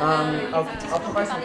I'll provide some.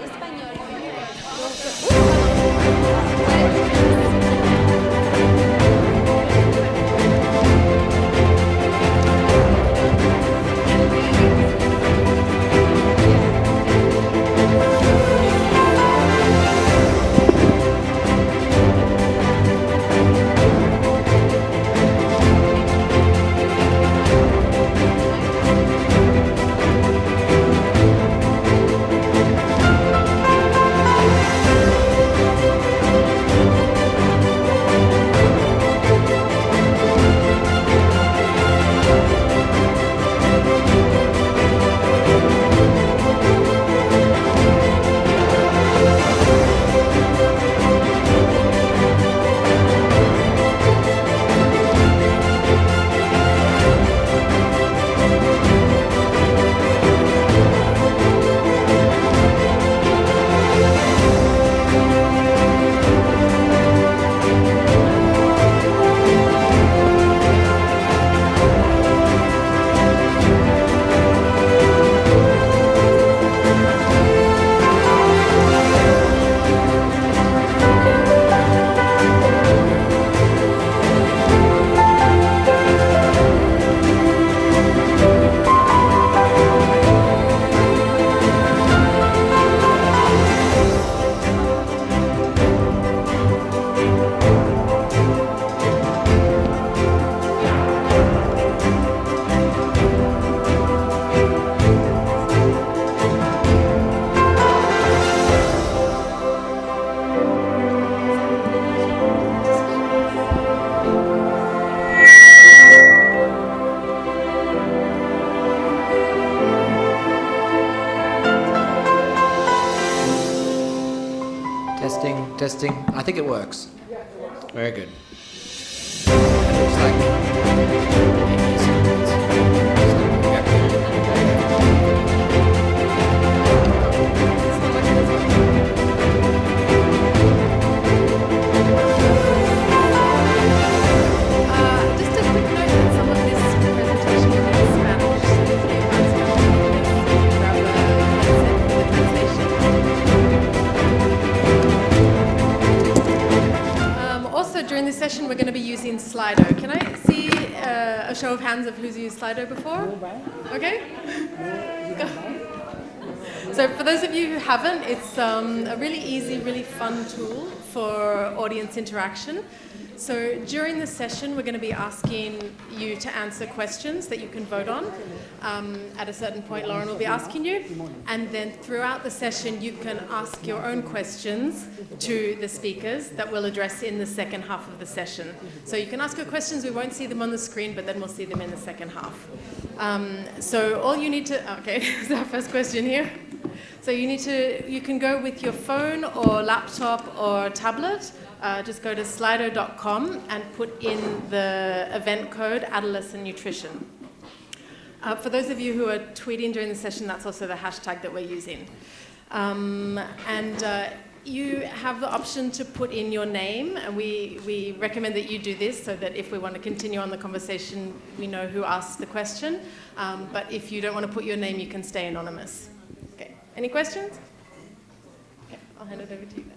Testing. I think it works. Very good. Looks like during this session, we're going to be using Slido. Can I see a show of hands of who's used Slido before? Okay. So for those of you who haven't, it's a really easy, really fun tool for audience interaction. So during the session, we're going to be asking you to answer questions that you can vote on. At a certain point, Lauren will be asking you. And then throughout the session, you can ask your own questions to the speakers that we'll address in the second half of the session. So you can ask your questions. We won't see them on the screen, but then we'll see them in the second half. So all you need to... Okay, this is our first question here. So you can go with your phone or laptop or tablet. Just go to slido.com and put in the event code Adolescent Nutrition. For those of you who are tweeting during the session, that's also the hashtag that we're using. You have the option to put in your name, and we recommend that you do this so that if we want to continue on the conversation, we know who asked the question. But if you don't want to put your name, you can stay anonymous. Okay. Any questions? Okay, I'll hand it over to you then.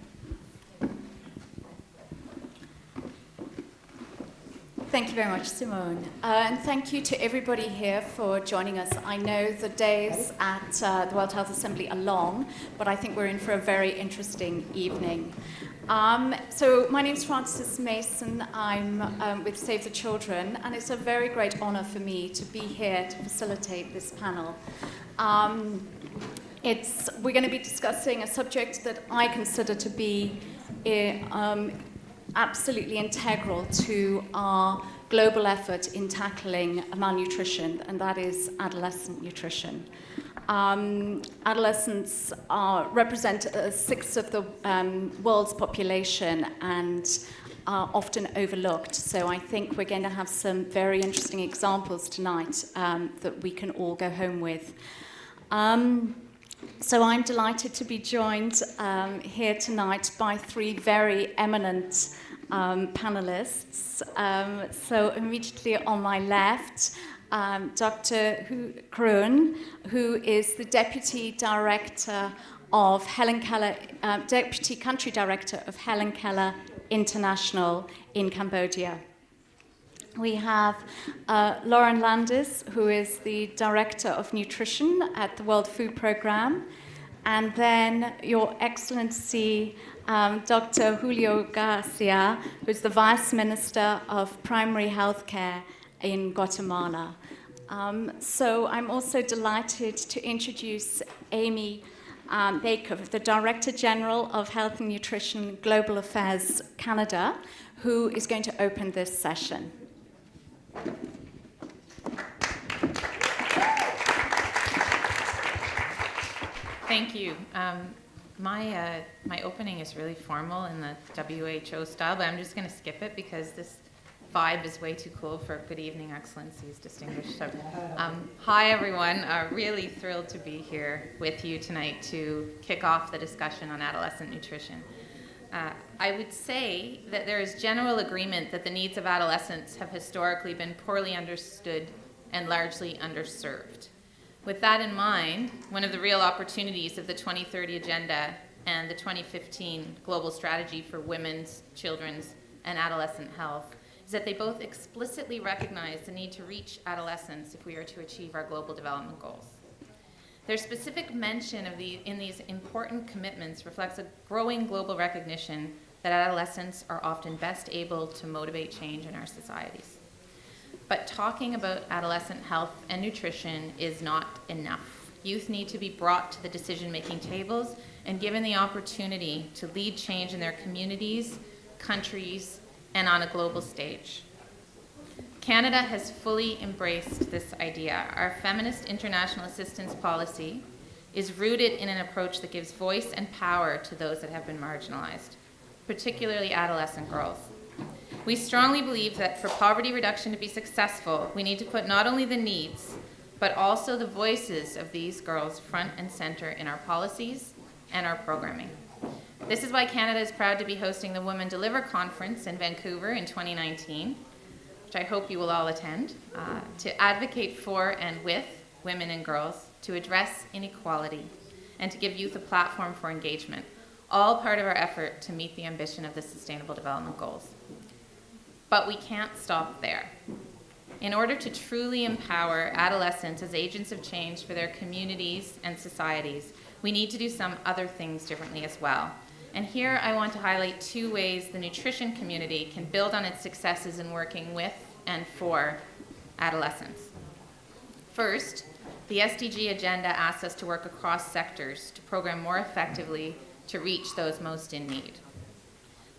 Thank you very much, Simone. And thank you to everybody here for joining us. I know the days at the World Health Assembly are long, but I think we're in for a very interesting evening. So my name's Frances Mason. I'm with Save the Children, and it's a very great honor for me to be here to facilitate this panel. We're going to be discussing a subject that I consider to be absolutely integral to our global effort in tackling malnutrition, and that is adolescent nutrition. Adolescents represent a sixth of the world's population and are often overlooked. So I think we're going to have some very interesting examples tonight that we can all go home with. So I'm delighted to be joined here tonight by three very eminent panelists. So immediately on my left, Dr. Kroeun, who is the Deputy Director of Helen Keller, Deputy Country Director of Helen Keller International in Cambodia. We have Lauren Landis, who is the Director of Nutrition at the World Food Programme, and then Your Excellency, Dr. Julio García, who's the Vice Minister of Primary Healthcare in Guatemala. So I'm also delighted to introduce Amy Baker, the Director General of Health and Nutrition Global Affairs Canada, who is going to open this session. Thank you. My opening is really formal in the WHO style, but I'm just going to skip it because this vibe is way too cool for good evening, excellencies, distinguished. So, hi, everyone. Really thrilled to be here with you tonight to kick off the discussion on adolescent nutrition. I would say that there is general agreement that the needs of adolescents have historically been poorly understood and largely underserved. With that in mind, one of the real opportunities of the 2030 Agenda and the 2015 Global Strategy for Women's, Children's, and Adolescent Health is that they both explicitly recognize the need to reach adolescents if we are to achieve our global development goals. Their specific mention of in these important commitments reflects a growing global recognition that adolescents are often best able to motivate change in our societies. But talking about adolescent health and nutrition is not enough. Youth need to be brought to the decision-making tables and given the opportunity to lead change in their communities, countries, and on a global stage. Canada has fully embraced this idea. Our feminist international assistance policy is rooted in an approach that gives voice and power to those that have been marginalized, particularly adolescent girls. We strongly believe that for poverty reduction to be successful, we need to put not only the needs, but also the voices of these girls front and center in our policies and our programming. This is why Canada is proud to be hosting the Women Deliver Conference in Vancouver in 2019, which I hope you will all attend, to advocate for and with women and girls, to address inequality, and to give youth a platform for engagement, all part of our effort to meet the ambition of the Sustainable Development Goals. But we can't stop there. In order to truly empower adolescents as agents of change for their communities and societies, we need to do some other things differently as well. And here I want to highlight two ways the nutrition community can build on its successes in working with and for adolescents. First, the SDG agenda asks us to work across sectors to program more effectively to reach those most in need.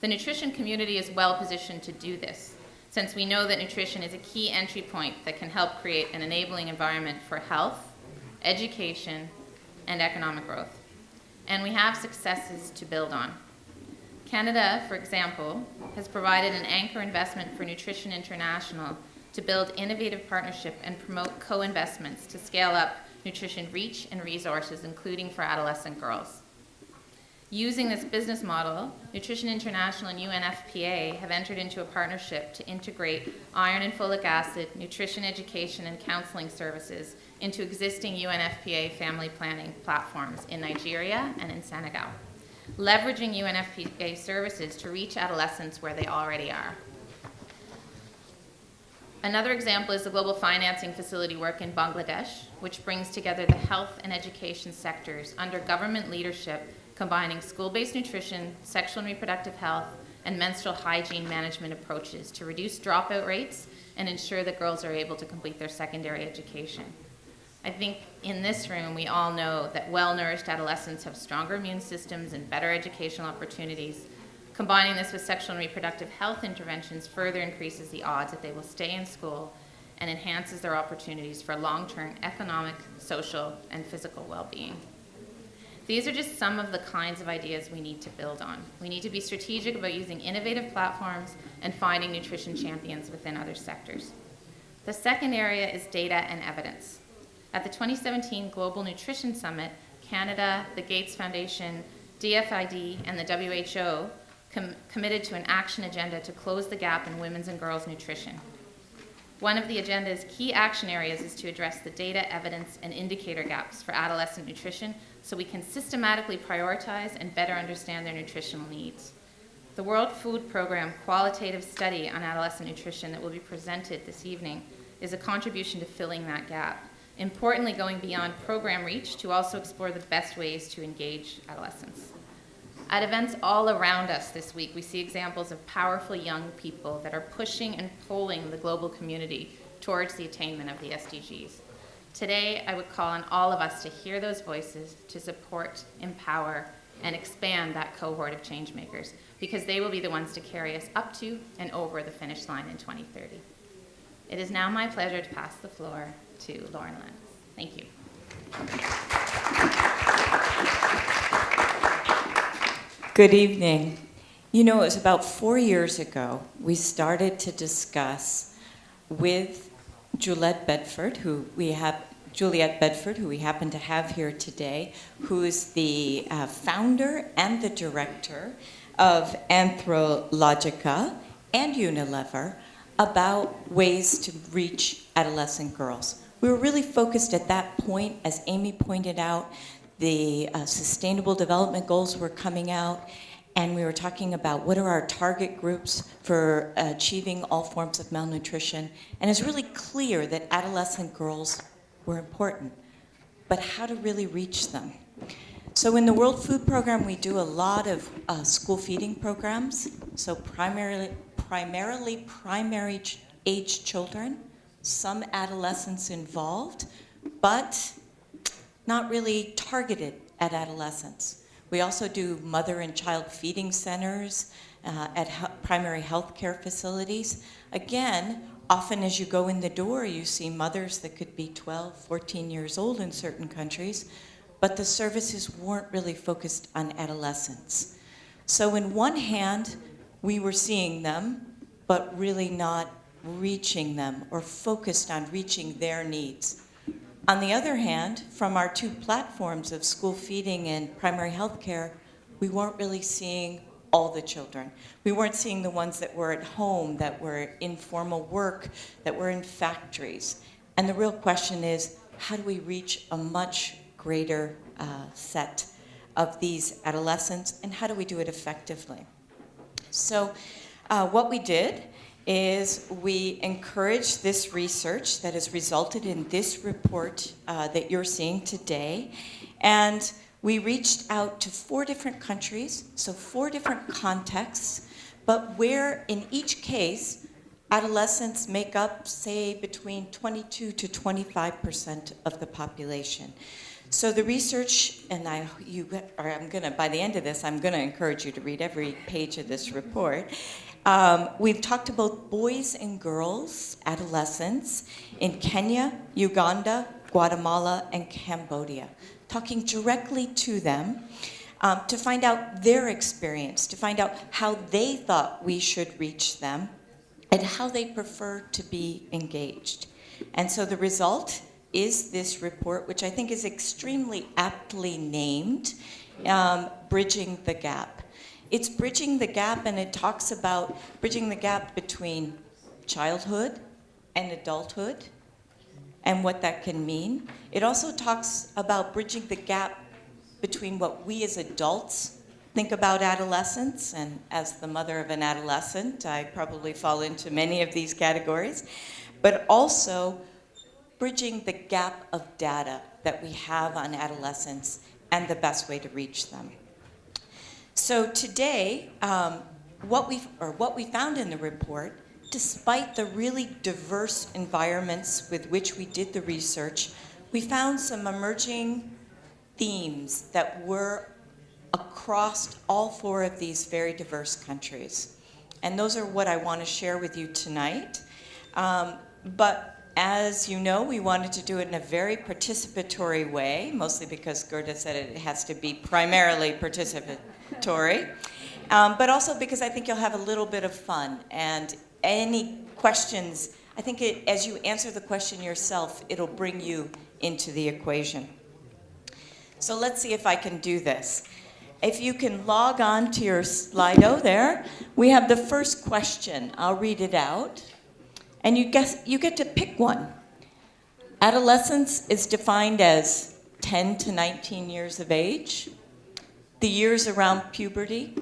The nutrition community is well positioned to do this, since we know that nutrition is a key entry point that can help create an enabling environment for health, education, and economic growth. And we have successes to build on. Canada, for example, has provided an anchor investment for Nutrition International to build innovative partnership and promote co-investments to scale up nutrition reach and resources, including for adolescent girls. Using this business model, Nutrition International and UNFPA have entered into a partnership to integrate iron and folic acid, nutrition education, and counseling services into existing UNFPA family planning platforms in Nigeria and in Senegal, leveraging UNFPA services to reach adolescents where they already are. Another example is the global financing facility work in Bangladesh, which brings together the health and education sectors under government leadership, combining school-based nutrition, sexual and reproductive health, and menstrual hygiene management approaches to reduce dropout rates and ensure that girls are able to complete their secondary education. I think in this room we all know that well-nourished adolescents have stronger immune systems and better educational opportunities. Combining this with sexual and reproductive health interventions further increases the odds that they will stay in school and enhances their opportunities for long-term economic, social, and physical well-being. These are just some of the kinds of ideas we need to build on. We need to be strategic about using innovative platforms and finding nutrition champions within other sectors. The second area is data and evidence. At the 2017 Global Nutrition Summit, Canada, the Gates Foundation, DFID, and the WHO committed to an action agenda to close the gap in women's and girls' nutrition. One of the agenda's key action areas is to address the data, evidence, and indicator gaps for adolescent nutrition so we can systematically prioritize and better understand their nutritional needs. The World Food Program qualitative study on adolescent nutrition that will be presented this evening is a contribution to filling that gap, importantly going beyond program reach to also explore the best ways to engage adolescents. At events all around us this week, we see examples of powerful young people that are pushing and pulling the global community towards the attainment of the SDGs. Today, I would call on all of us to hear those voices, to support, empower, and expand that cohort of changemakers, because they will be the ones to carry us up to and over the finish line in 2030. It is now my pleasure to pass the floor to Lauren Landis. Thank you. Good evening. You know, it was about 4 years ago we started to discuss with Juliet Bedford, who we happen to have here today, who is the founder and the director of Anthropologica and Unilever, about ways to reach adolescent girls. We were really focused at that point, as Amy pointed out, the Sustainable Development Goals were coming out, and we were talking about what are our target groups for achieving all forms of malnutrition. And it's really clear that adolescent girls were important, but how to really reach them. So in the World Food Program, we do a lot of school feeding programs, so primarily primary age children, some adolescents involved, but not really targeted at adolescents. We also do mother and child feeding centers at primary health care facilities. Again, often as you go in the door, you see mothers that could be 12, 14 years old in certain countries, but the services weren't really focused on adolescents. So in one hand, we were seeing them, but really not reaching them or focused on reaching their needs. On the other hand, from our two platforms of school feeding and primary health care, we weren't really seeing all the children. We weren't seeing the ones that were at home, that were in formal work, that were in factories. And the real question is, how do we reach a much greater set of these adolescents, and how do we do it effectively? So what we did is we encouraged this research that has resulted in this report that you're seeing today. And we reached out to 4 different countries, so 4 different contexts, but where in each case, adolescents make up, say, between 22 to 25% of the population. So the research, and by the end of this, I'm gonna encourage you to read every page of this report. We've talked about boys and girls, adolescents, in Kenya, Uganda, Guatemala, and Cambodia, talking directly to them to find out their experience, to find out how they thought we should reach them, and how they prefer to be engaged. And so the result is this report, which I think is extremely aptly named, Bridging the Gap. It's bridging the gap, and it talks about bridging the gap between childhood and adulthood and what that can mean. It also talks about bridging the gap between what we as adults think about adolescence, and as the mother of an adolescent, I probably fall into many of these categories, but also bridging the gap of data that we have on adolescents and the best way to reach them. So today, what we found in the report, despite the really diverse environments with which we did the research, we found some emerging themes that were across all 4 of these very diverse countries. And those are what I want to share with you tonight. But as you know, we wanted to do it in a very participatory way, mostly because Gerda said it has to be primarily participatory, but also because I think you'll have a little bit of fun. And any questions, I think as you answer the question yourself, it'll bring you into the equation. So let's see if I can do this. If you can log on to your Slido there, we have the first question. I'll read it out. And you get to pick one. Adolescence is defined as 10 to 19 years of age, the years around puberty,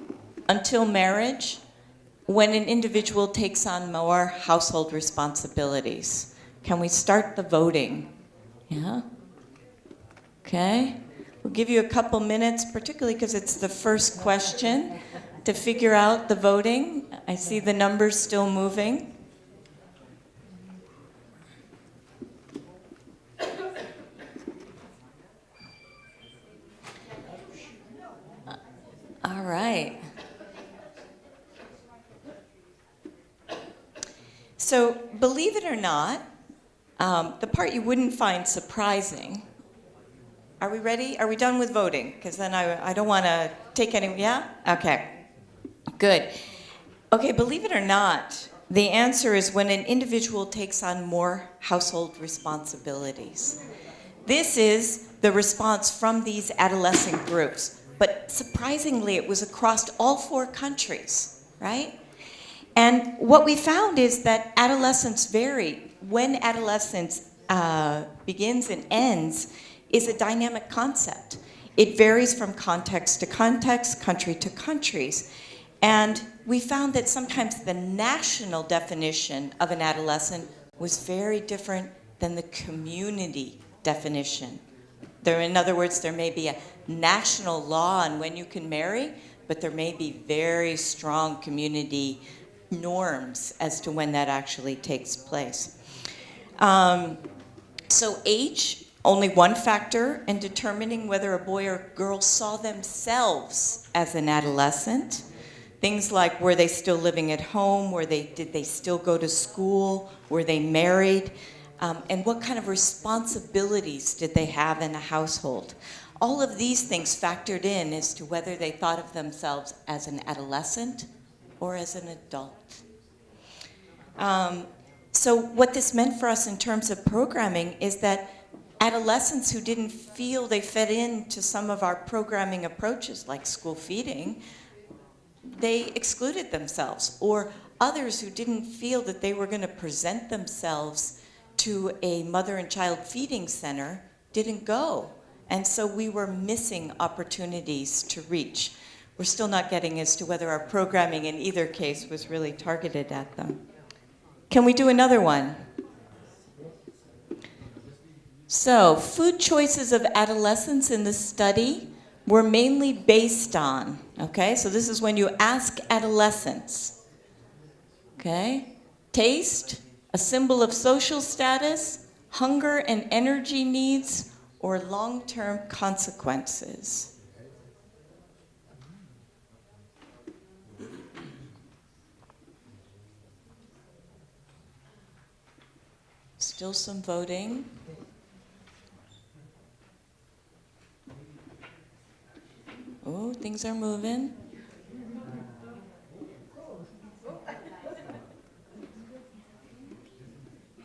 until marriage, when an individual takes on more household responsibilities. Can we start the voting? Yeah? Okay. We'll give you a couple minutes, particularly because it's the first question, to figure out the voting. I see the numbers still moving. All right. So, believe it or not, the part you wouldn't find surprising. Are we ready? Are we done with voting? Because then I don't want to take any, yeah? Okay, good. Okay, believe it or not, the answer is when an individual takes on more household responsibilities. This is the response from these adolescent groups. But surprisingly, it was across all 4 countries, right? And what we found is that adolescence vary. When adolescence begins and ends is a dynamic concept. It varies from context to context, country to countries. And we found that sometimes the national definition of an adolescent was very different than the community definition. In other words, there may be a national law on when you can marry, but there may be very strong community norms as to when that actually takes place. So age, only one factor in determining whether a boy or girl saw themselves as an adolescent. Things like, were they still living at home? Did they still go to school? Were they married? And what kind of responsibilities did they have in a household? All of these things factored in as to whether they thought of themselves as an adolescent or as an adult. So what this meant for us in terms of programming is that adolescents who didn't feel they fed into some of our programming approaches, like school feeding, they excluded themselves. Or others who didn't feel that they were going to present themselves to a mother and child feeding center didn't go. And so we were missing opportunities to reach. We're still not getting as to whether our programming in either case was really targeted at them. Can we do another one? So, food choices of adolescents in the study were mainly based on, okay, so this is when you ask adolescents, okay, taste, a symbol of social status, hunger and energy needs, or long-term consequences. Still some voting. Oh, things are moving.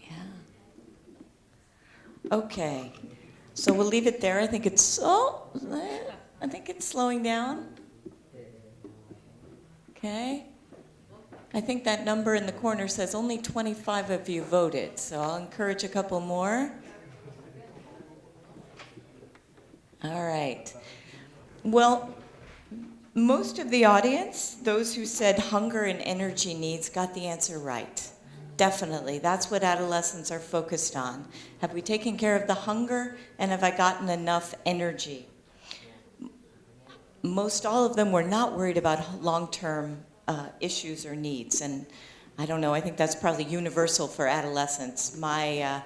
Yeah. Okay. So we'll leave it there. I think it's slowing down. Okay. I think that number in the corner says only 25 of you voted, so I'll encourage a couple more. All right. Well, most of the audience, those who said hunger and energy needs, got the answer right. Definitely. That's what adolescents are focused on. Have we taken care of the hunger, and have I gotten enough energy? Most all of them were not worried about long-term issues or needs, and I don't know, I think that's probably universal for adolescents. My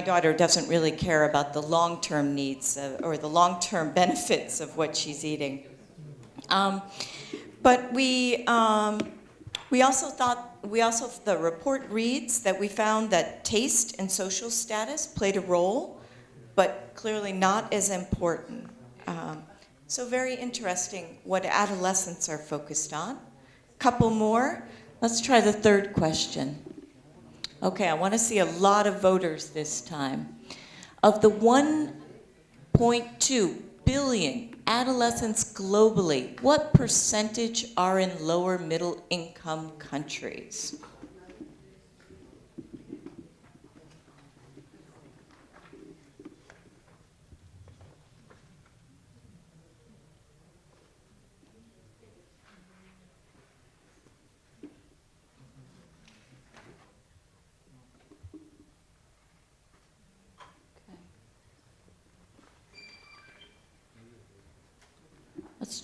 daughter doesn't really care about the long-term needs or the long-term benefits of what she's eating. But we also the report reads that we found that taste and social status played a role, but clearly not as important. So very interesting what adolescents are focused on. Couple more. Let's try the third question. Okay, I want to see a lot of voters this time. Of the 1.2 billion adolescents globally, what percentage are in lower middle income countries?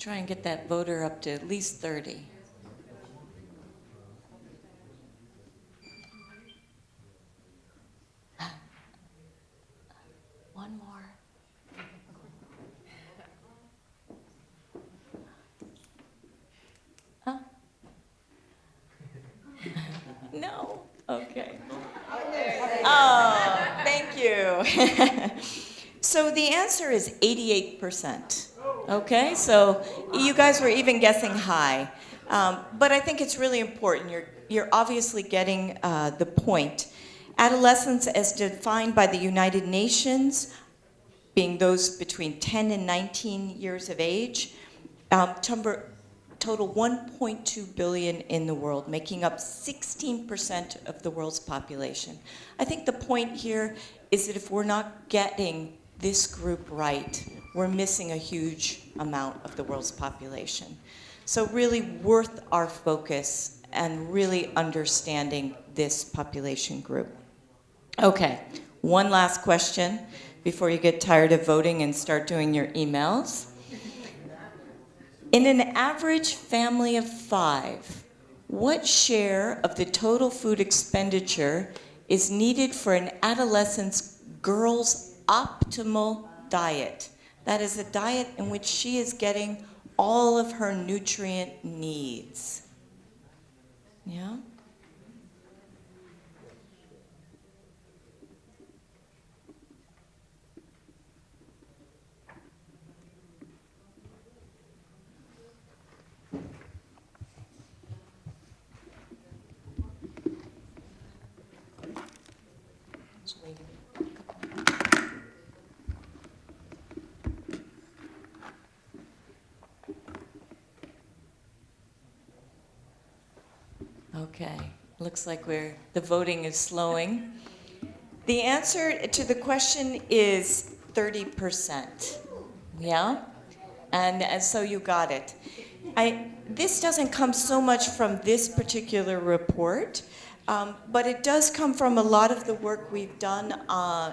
try and get that voter up to at least 30. One more. Huh? No? Okay. Oh, thank you. So the answer is 88%. Okay, so you guys were even guessing high. But I think it's really important. You're obviously getting the point. Adolescents, as defined by the United Nations, being those between 10 and 19 years of age, total 1.2 billion in the world, making up 16% of the world's population. I think the point here is that if we're not getting this group right, we're missing a huge amount of the world's population. So really worth our focus and really understanding this population group. Okay, one last question before you get tired of voting and start doing your emails. In an average family of 5, what share of the total food expenditure is needed for an adolescent girl's optimal diet? That is a diet in which she is getting all of her nutrient needs. Yeah? Okay, looks like the voting is slowing. The answer to the question is 30%. Yeah? And so you got it. This doesn't come so much from this particular report, but it does come from a lot of the work we've done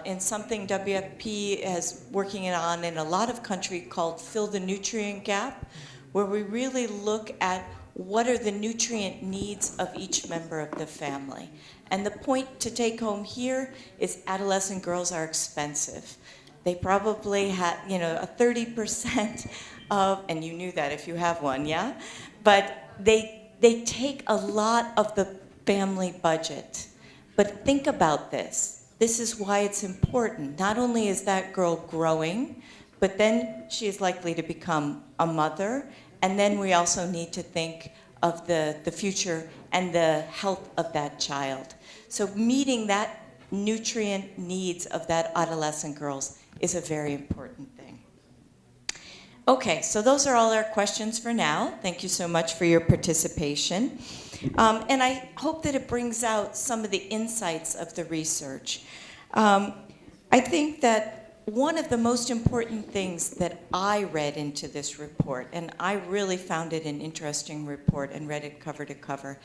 in something WFP is working on in a lot of countries called Fill the Nutrient Gap, where we really look at what are the nutrient needs of each member of the family. And the point to take home here is adolescent girls are expensive. They probably had, a 30% of, and you knew that if you have one, yeah? But they take a lot of the family budget. But think about this. This is why it's important. Not only is that girl growing, but then she is likely to become a mother. And then we also need to think of the future and the health of that child. So meeting that nutrient needs of that adolescent girls is a very important thing. Okay, so those are all our questions for now. Thank you so much for your participation. And I hope that it brings out some of the insights of the research. I think that one of the most important things that I read into this report, and I really found it an interesting report and read it cover to cover,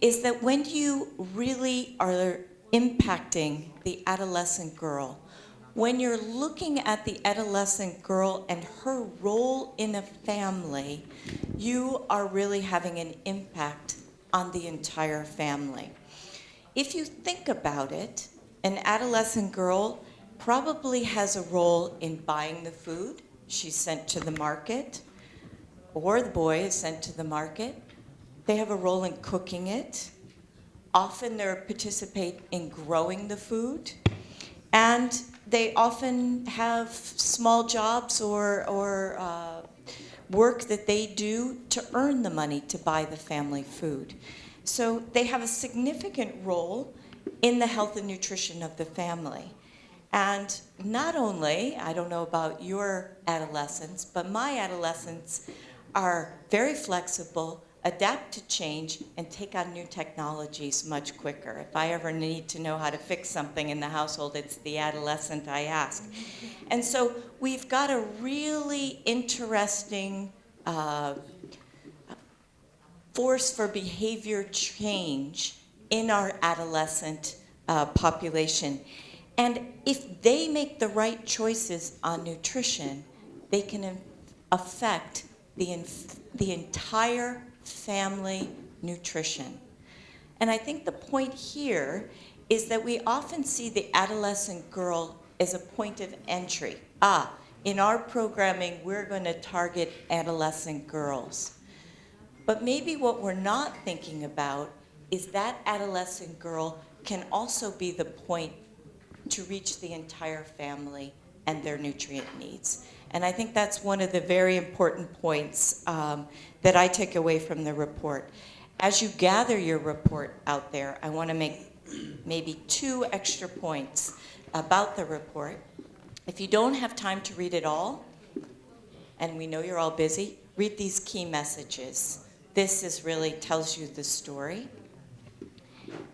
is that when you really are impacting the adolescent girl, when you're looking at the adolescent girl and her role in a family, you are really having an impact on the entire family. If you think about it, an adolescent girl probably has a role in buying the food. She's sent to the market, or the boy is sent to the market. They have a role in cooking it. Often they participate in growing the food. And they often have small jobs or work that they do to earn the money to buy the family food. So they have a significant role in the health and nutrition of the family. And not only, I don't know about your adolescents, but my adolescents are very flexible, adapt to change, and take on new technologies much quicker. If I ever need to know how to fix something in the household, it's the adolescent I ask. And so we've got a really interesting force for behavior change in our adolescent population. And if they make the right choices on nutrition, they can affect the entire family nutrition. And I think the point here is that we often see the adolescent girl as a point of entry. In our programming, we're going to target adolescent girls. But maybe what we're not thinking about is that adolescent girl can also be the point to reach the entire family and their nutrient needs. And I think that's one of the very important points that I take away from the report. As you gather your report out there, I want to make maybe 2 extra points about the report. If you don't have time to read it all, and we know you're all busy, read these key messages. This really tells you the story.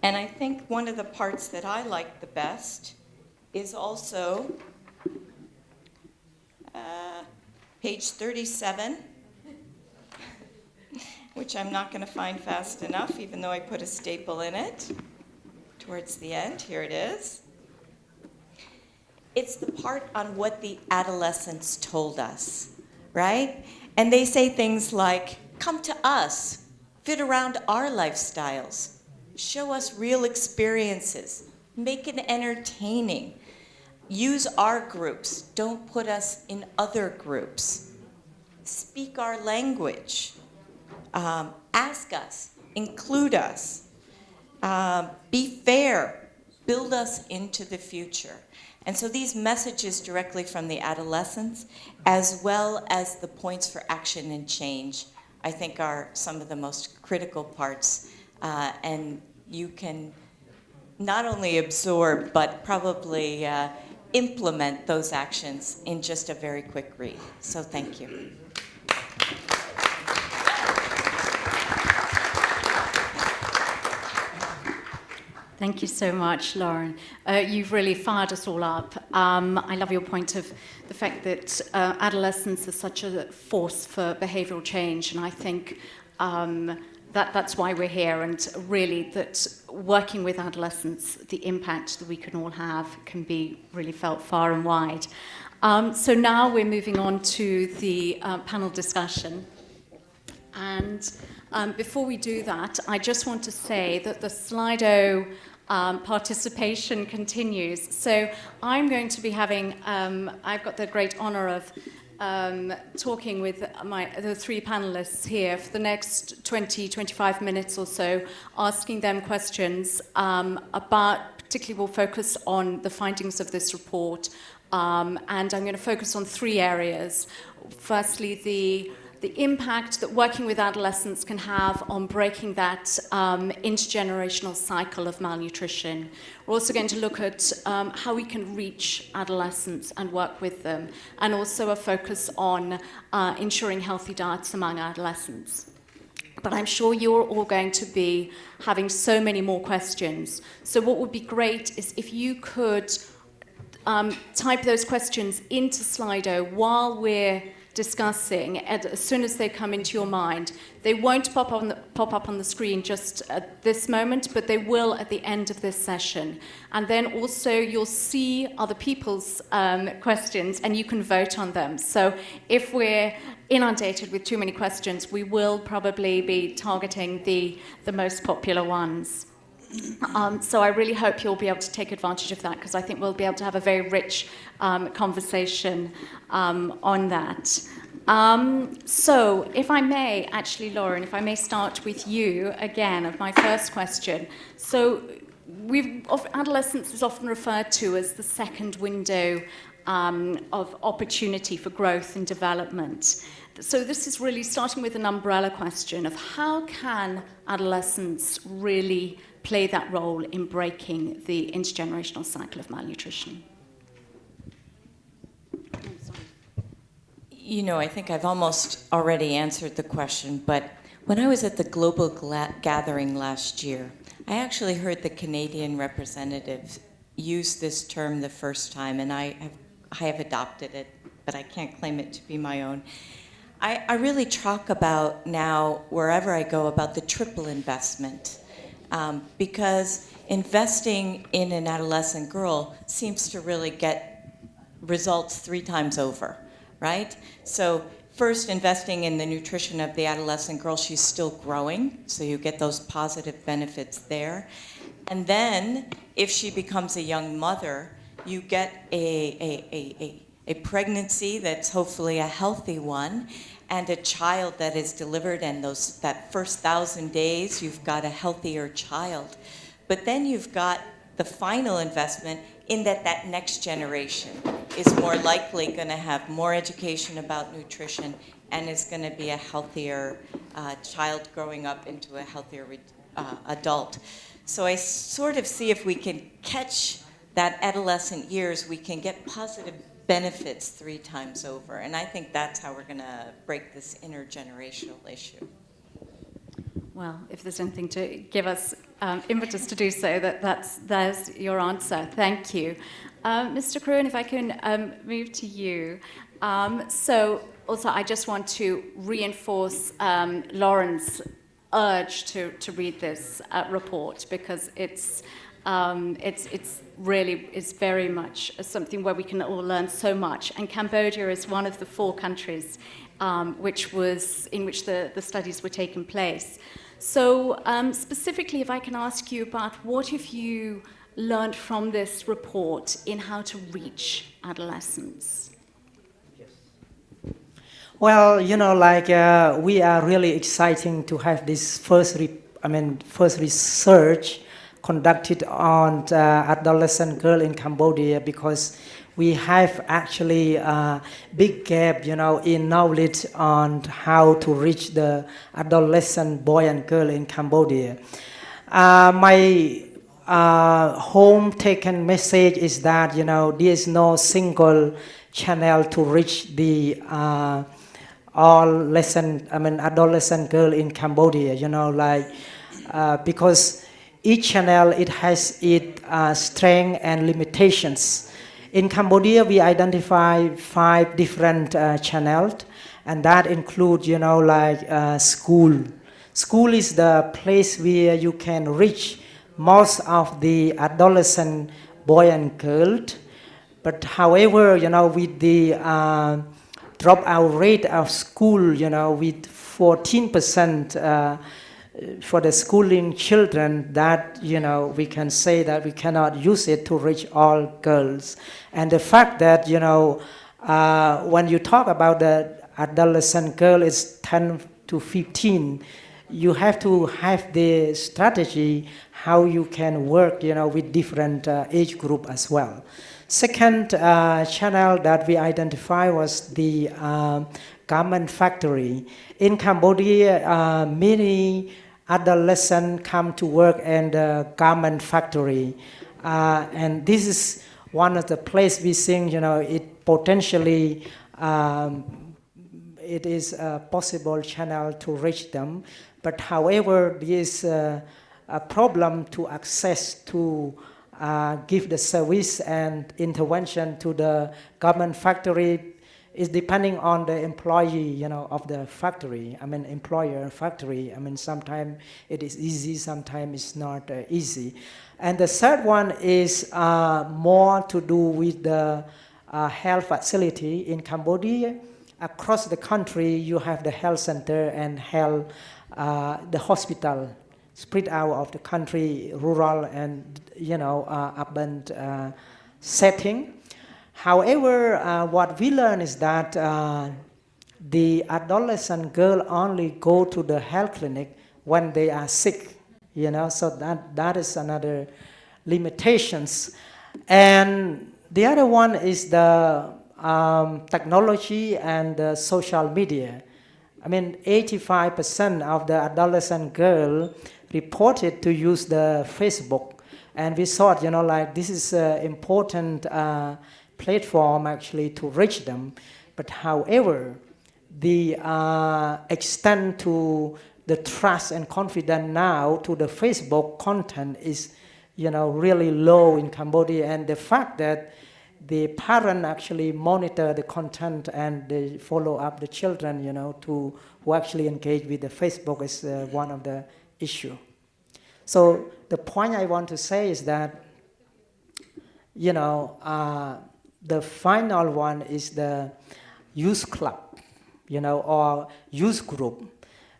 And I think one of the parts that I like the best is also page 37, which I'm not going to find fast enough, even though I put a staple in it towards the end. Here it is. It's the part on what the adolescents told us, right? And they say things like, come to us, fit around our lifestyles, show us real experiences, make it entertaining, use our groups, don't put us in other groups, speak our language, ask us, include us, be fair, build us into the future. And so these messages directly from the adolescents, as well as the points for action and change, I think are some of the most critical parts. And you can not only absorb, but probably implement those actions in just a very quick read. So thank you. Thank you so much, Lauren. You've really fired us all up. I love your point of the fact that adolescence is such a force for behavioral change, and I think that's why we're here, and really that working with adolescents, the impact that we can all have can be really felt far and wide. So now we're moving on to the panel discussion. And before we do that, I just want to say that the Slido participation continues. So I'm going to be having, I've got the great honor of talking with the 3 panelists here for the next 20-25 minutes or so, asking them questions about, particularly we'll focus on the findings of this report, and I'm going to focus on 3 areas. Firstly, the impact that working with adolescents can have on breaking that intergenerational cycle of malnutrition. We're also going to look at how we can reach adolescents and work with them, and also a focus on ensuring healthy diets among adolescents. But I'm sure you're all going to be having so many more questions. So what would be great is if you could type those questions into Slido while we're discussing, and as soon as they come into your mind. They won't pop up on the screen just at this moment, but they will at the end of this session. And then also you'll see other people's questions, and you can vote on them. So if we're inundated with too many questions, we will probably be targeting the most popular ones. So I really hope you'll be able to take advantage of that, because I think we'll be able to have a very rich conversation on that. So if I may, actually, Lauren, if I may start with you again of my first question. So adolescence is often referred to as the second window of opportunity for growth and development. So this is really starting with an umbrella question of how can adolescents really play that role in breaking the intergenerational cycle of malnutrition? You know, I think I've almost already answered the question, but when I was at the global gathering last year, I actually heard the Canadian representative use this term the first time, and I have adopted it, but I can't claim it to be my own. I really talk about now, wherever I go, about the triple investment. Because investing in an adolescent girl seems to really get results 3 times over, right? So first investing in the nutrition of the adolescent girl. She's still growing, so you get those positive benefits there. And then, if she becomes a young mother, you get a pregnancy that's hopefully a healthy one, and a child that is delivered, and that first 1,000 days, you've got a healthier child. But then you've got the final investment in that next generation is more likely going to have more education about nutrition and is going to be a healthier child growing up into a healthier adult. So I sort of see if we can catch that adolescent years, we can get positive benefits 3 times over. And I think that's how we're going to break this intergenerational issue. Well, if there's anything to give us impetus to do so, there's your answer. Thank you. Mr. Kroeun, if I can move to you. So also, I just want to reinforce Lauren's urge to read this report, because it's really is very much something where we can all learn so much. And Cambodia is one of the 4 countries in which the studies were taking place. So specifically, if I can ask you about what have you learned from this report in how to reach adolescents? Well, we are really exciting to have this first research conducted on adolescent girl in Cambodia, because we have actually a big gap, in knowledge on how to reach the adolescent boy and girl in Cambodia. My home taken message is that, there is no single channel to reach the adolescent girl in Cambodia, because each channel, it has its strength and limitations. In Cambodia, we identify 5 different channels, and that includes, school. School is the place where you can reach most of the adolescent boy and girl. But however, with the dropout rate of school, with 14% for the schooling children, that we can say that we cannot use it to reach all girls. And the fact that when you talk about the adolescent girl is 10 to 15, you have to have the strategy how you can work with different age group as well. Second channel that we identified was the garment factory. In Cambodia, many adolescents come to work in the garment factory. And this is one of the places we think, it potentially, it is a possible channel to reach them. But however, there is a problem to access to give the service and intervention to the garment factory is depending on the employee, of the factory. Employer factory. Sometimes it is easy, sometimes it's not easy. And the third one is more to do with the health facility in Cambodia. Across the country, you have the health center and the hospital spread out of the country, rural and urban setting. However, what we learn is that the adolescent girl only go to the health clinic when they are sick, so that is another limitations. And the other one is the technology and the social media. 85% of the adolescent girl reported to use the Facebook, and we thought, this is an important platform actually to reach them. But however, the extent to the trust and confidence now to the Facebook content is, really low in Cambodia, and the fact that the parent actually monitor the content and they follow up the children, who actually engage with the Facebook is one of the issue. So the point I want to say is that, the final one is the youth club. or youth group.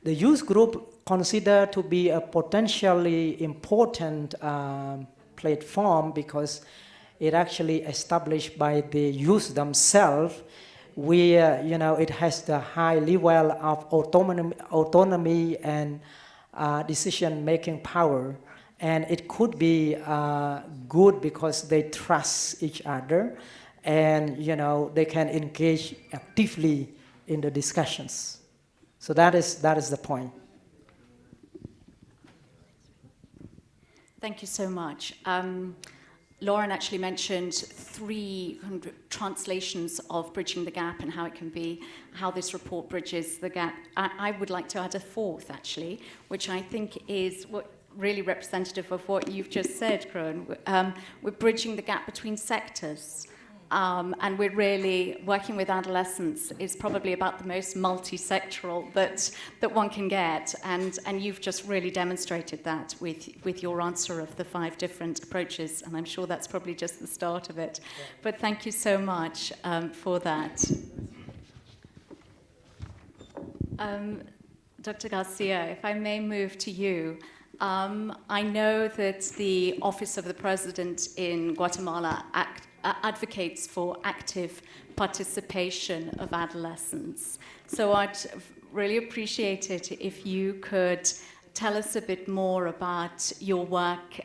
The youth group considered to be a potentially important platform because it actually established by the youth themselves, where it has the high level of autonomy and decision-making power, and it could be good because they trust each other, and they can engage actively in the discussions. So that is the point. Thank you so much. Lauren actually mentioned 300 translations of Bridging the Gap and how this report bridges the gap. I would like to add a fourth, actually, which I think is really representative of what you've just said, Kroeun. We're bridging the gap between sectors. And we're really working with adolescents is probably about the most multi-sectoral that one can get, and you've just really demonstrated that with your answer of the 5 different approaches, and I'm sure that's probably just the start of it. But thank you so much for that. Dr. García, if I may move to you. I know that the Office of the President in Guatemala advocates for active participation of adolescents. So I'd really appreciate it if you could tell us a bit more about your work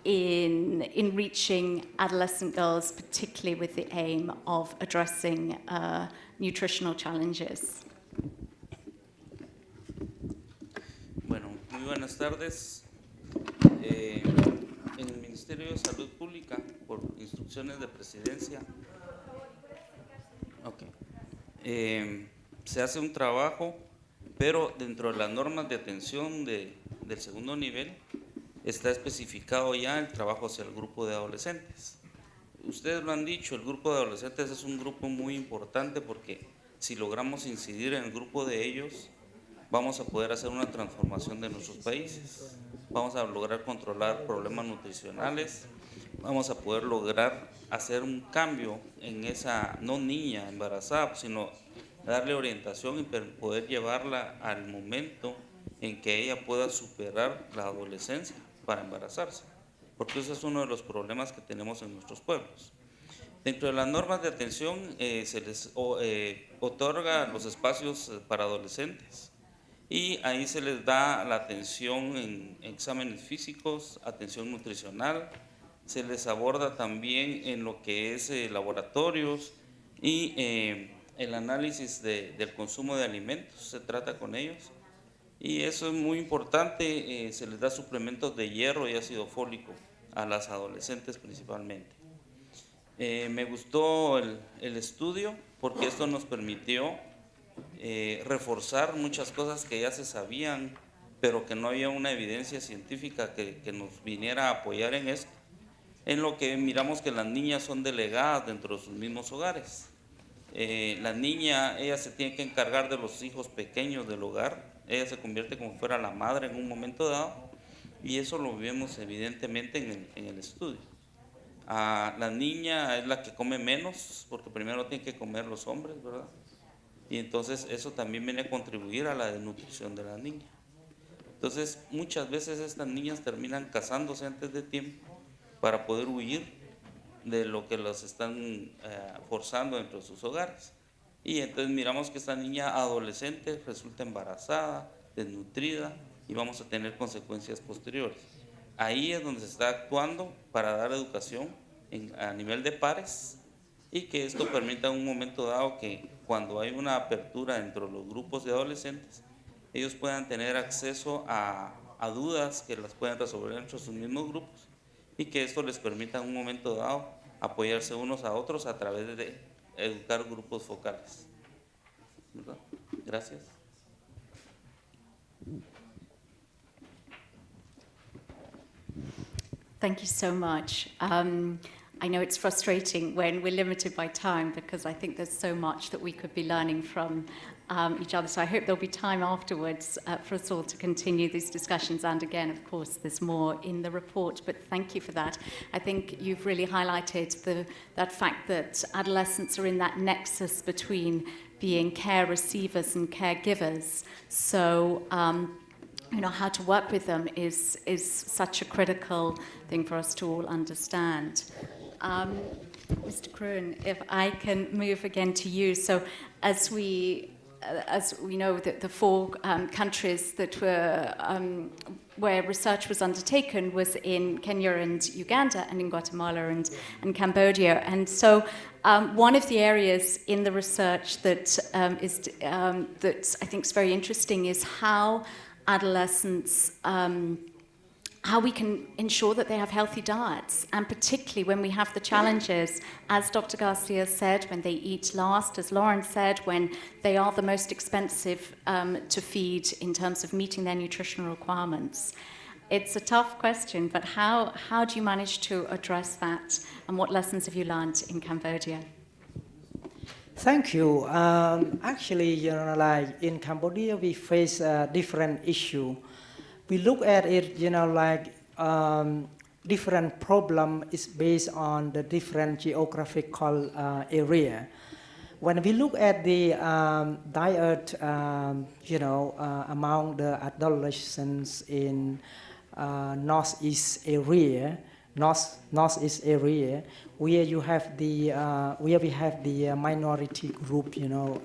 in reaching adolescent girls, particularly with the aim of addressing nutritional challenges. Bueno, muy buenas tardes. En el Ministerio de Salud Pública, por instrucciones de Presidencia, se hace un trabajo, pero dentro de las normas de atención del segundo nivel está especificado ya el trabajo hacia el grupo de adolescentes. Ustedes lo han dicho, el grupo de adolescentes es un grupo muy importante porque si logramos incidir en el grupo de ellos, vamos a poder hacer una transformación de nuestros países. Vamos a lograr controlar problemas nutricionales, vamos a poder lograr hacer un cambio en esa, no niña embarazada, sino darle orientación y poder llevarla al momento en que ella pueda superar la adolescencia para embarazarse, porque ese es uno de los problemas que tenemos en nuestros pueblos. Dentro de las normas de atención se les otorga los espacios para adolescentes, y ahí se les da la atención en exámenes físicos, atención nutricional, se les aborda también en lo que es laboratorios y el análisis del consumo de alimentos, se trata con ellos. Y eso es muy importante, se les da suplementos de hierro y ácido fólico a las adolescentes principalmente. Me gustó el estudio porque esto nos permitió reforzar muchas cosas que ya se sabían, pero que no había una evidencia científica que nos viniera a apoyar en esto, en lo que miramos que las niñas son delegadas dentro de sus mismos hogares. La niña, ella se tiene que encargar de los hijos pequeños del hogar, ella se convierte como fuera la madre en un momento dado, y eso lo vemos evidentemente en el estudio. La niña es la que come menos, porque primero tienen que comer los hombres, ¿verdad? Y entonces eso también viene a contribuir a la desnutrición de la niña. Entonces muchas veces estas niñas terminan casándose antes de tiempo para poder huir de lo que los están forzando dentro de sus hogares. Y entonces miramos que esta niña adolescente resulta embarazada, desnutrida, y vamos a tener consecuencias posteriores. Ahí es donde se está actuando para dar educación a nivel de pares, y que esto permita en un momento dado que cuando hay una apertura dentro de los grupos de adolescentes, ellos puedan tener acceso a dudas que las puedan resolver dentro de sus mismos grupos, y que esto les permita en un momento dado apoyarse unos a otros a través de educar grupos focales. ¿Verdad? Gracias. Thank you so much. I know it's frustrating when we're limited by time because I think there's so much that we could be learning from each other. So I hope there'll be time afterwards for us all to continue these discussions. And again, of course, there's more in the report, but thank you for that. I think you've really highlighted that fact that adolescents are in that nexus between being care receivers and caregivers. So, how to work with them is such a critical thing for us to all understand. Mr. Kroeun, if I can move again to you. So, as we know, the four countries that were where research was undertaken was in Kenya and Uganda, and in Guatemala and Cambodia. And so, one of the areas in the research that that I think is very interesting is how adolescents, how we can ensure that they have healthy diets, and particularly when we have the challenges, as Dr. García said, when they eat last, as Lauren said, when they are the most expensive to feed in terms of meeting their nutritional requirements. It's a tough question, but how do you manage to address that, and what lessons have you learned in Cambodia? Thank you. Actually, like in Cambodia, we face a different issue. We look at it, different problem is based on the different geographical area. When we look at the diet, among the adolescents in northeast area, where you have the where we have the minority group,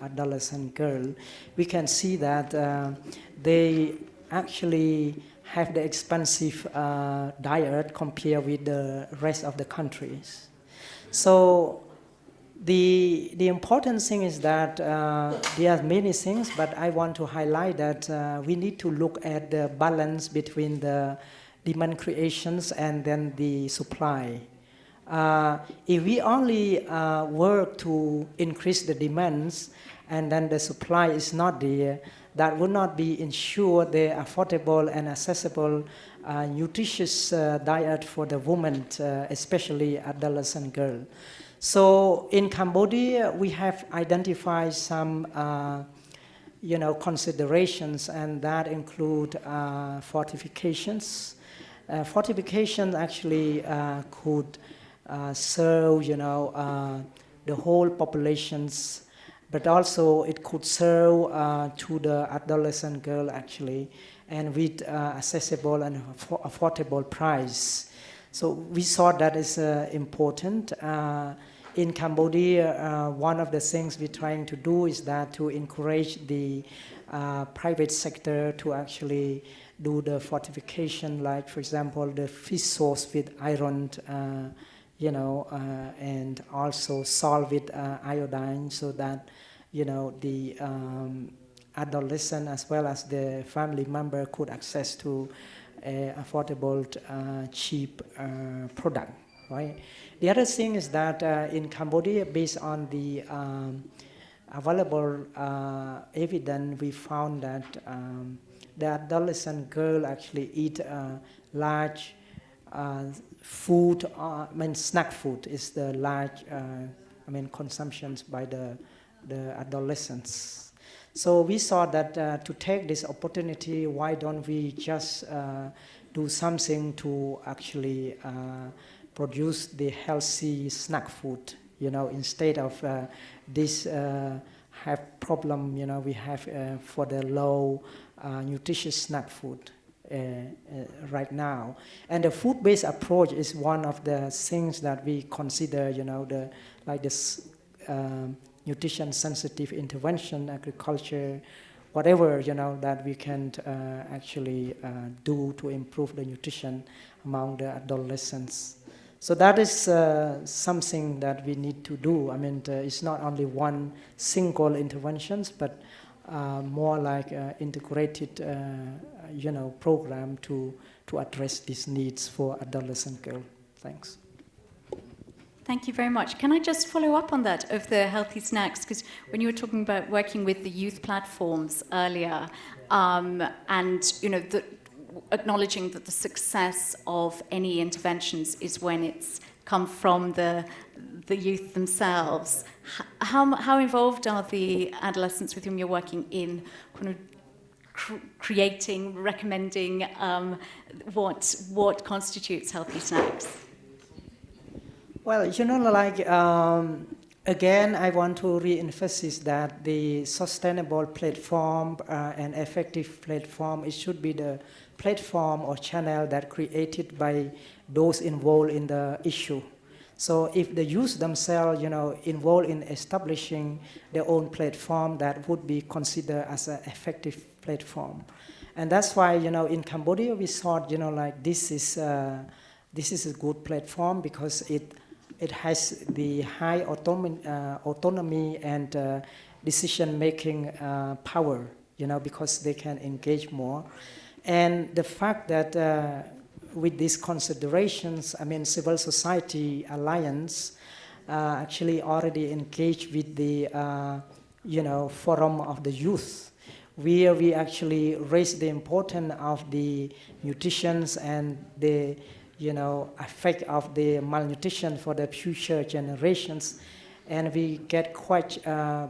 adolescent girl, we can see that they actually have the expensive diet compared with the rest of the countries. So the important thing is that there are many things, but I want to highlight that we need to look at the balance between the demand creations and then the supply. If we only work to increase the demands and then the supply is not there, that would not be ensure the affordable and accessible nutritious diet for the woman, especially adolescent girl. So in Cambodia, we have identified some considerations, and that include fortifications. Fortification actually could serve the whole populations, but also it could serve to the adolescent girl actually, and with accessible and affordable price. So we saw that is important. In Cambodia, one of the things we're trying to do is that to encourage the private sector to actually do the fortification, like for example, the fish sauce with iron, and also salt with iodine, so that the adolescent as well as the family member could access to affordable, cheap product, right? The other thing is that in Cambodia, based on the available evidence, we found that the adolescent girl actually eat large food, snack food is the large, consumptions by the adolescents. So we saw that to take this opportunity, why don't we just do something to actually produce the healthy snack food, instead of this have problem, we have for the low nutritious snack food right now. And the food-based approach is one of the things that we consider, this nutrition-sensitive intervention, agriculture, whatever, that we can actually do to improve the nutrition among the adolescents. So that is something that we need to do. It's not only one single interventions, but more like integrated, program to address these needs for adolescent girls. Thanks. Thank you very much. Can I just follow up on that of the healthy snacks? Because when you were talking about working with the youth platforms earlier, and acknowledging that the success of any interventions is when it's come from the youth themselves, how involved are the adolescents with whom you're working in kind of creating, recommending what constitutes healthy snacks? Well, Again, I want to re-emphasize that the sustainable platform and effective platform, it should be the platform or channel that created by those involved in the issue. So if the youth themselves, involved in establishing their own platform, that would be considered as an effective platform. And that's why, in Cambodia, we thought, like this is a good platform because it has the high autonomy and decision-making power, because they can engage more. And the fact that with these considerations, Civil Society Alliance actually already engaged with the, Forum of the Youth, where we actually raised the importance of the nutrition and the, effect of the malnutrition for the future generations. And we get quite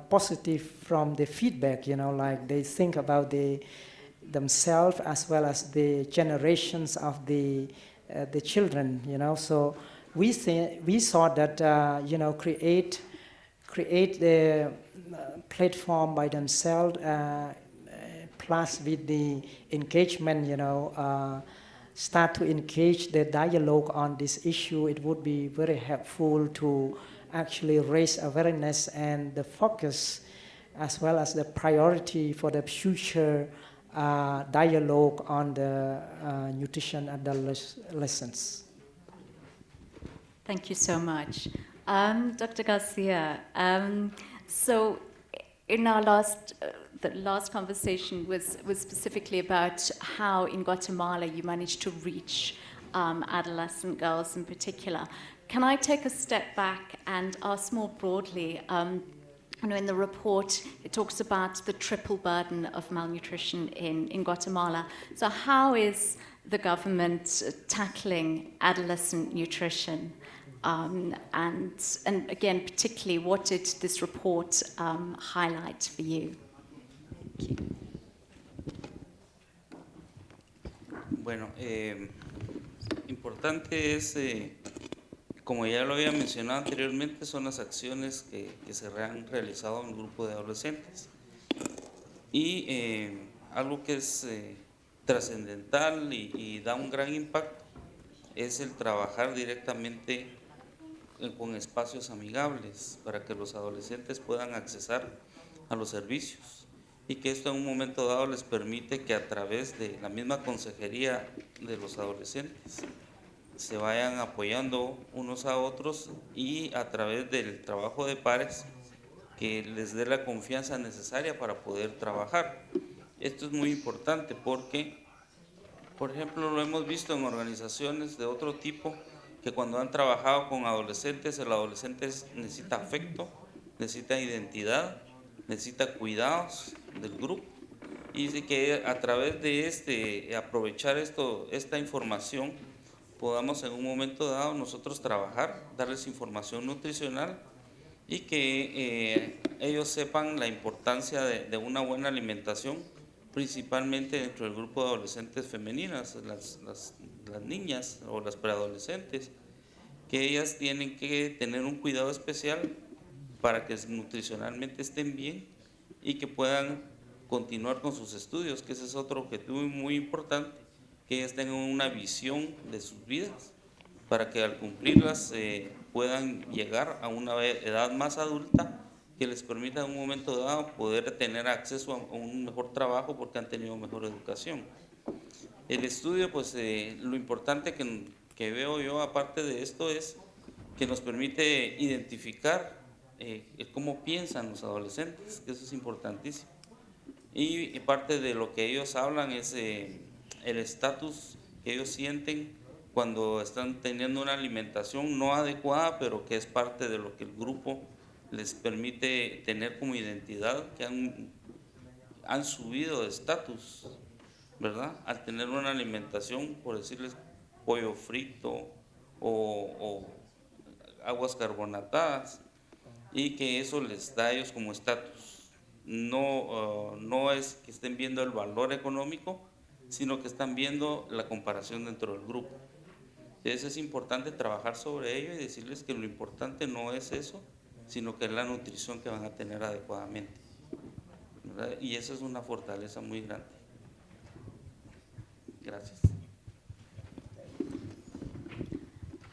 positive from the feedback, like they think about themselves as well as the generations of the children, So we thought that, create the platform by themselves, plus with the engagement, start to engage the dialogue on this issue. It would be very helpful to actually raise awareness and the focus as well as the priority for the future dialogue on the nutrition adolescents. Thank you so much. Dr. García, so in our the last conversation was specifically about how in Guatemala you managed to reach adolescent girls in particular. Can I take a step back and ask more broadly, in the report it talks about the triple burden of malnutrition in Guatemala. So how is the government tackling adolescent nutrition? And again, particularly, what did this report highlight for you? Thank you. Bueno, importante es, como ya lo había mencionado anteriormente, son las acciones que se han realizado en el grupo de adolescentes. Y algo que es trascendental y da un gran impacto es el trabajar directamente con espacios amigables para que los adolescentes puedan accesar a los servicios y que esto en un momento dado les permite que a través de la misma consejería de los adolescentes se vayan apoyando unos a otros y a través del trabajo de pares que les dé la confianza necesaria para poder trabajar. Esto es muy importante porque, por ejemplo, lo hemos visto en organizaciones de otro tipo que cuando han trabajado con adolescentes, el adolescente necesita afecto, necesita identidad, necesita cuidados del grupo y dice que a través de aprovechar esta información podamos en un momento dado nosotros trabajar, darles información nutricional y que ellos sepan la importancia de una buena alimentación, principalmente dentro del grupo de adolescentes femeninas, las niñas o las preadolescentes, que ellas tienen que tener un cuidado especial para que nutricionalmente estén bien y que puedan continuar con sus estudios, que ese es otro objetivo muy importante, que ellas tengan una visión de sus vidas, para que al cumplirlas puedan llegar a una edad más adulta que les permita en un momento dado poder tener acceso a un mejor trabajo porque han tenido mejor educación. El estudio, pues lo importante que veo yo aparte de esto es que nos permite identificar cómo piensan los adolescentes, que eso es importantísimo. Y parte de lo que ellos hablan es el estatus que ellos sienten cuando están teniendo una alimentación no adecuada, pero que es parte de lo que el grupo les permite tener como identidad, que han subido de estatus, ¿verdad? Al tener una alimentación, por decirles, pollo frito o aguas carbonatadas, y que eso les da a ellos como estatus. No es que estén viendo el valor económico, sino que están viendo la comparación dentro del grupo. Entonces es importante trabajar sobre ello y decirles que lo importante no es eso, sino que es la nutrición que van a tener adecuadamente, ¿verdad? Y esa es una fortaleza muy grande. Gracias.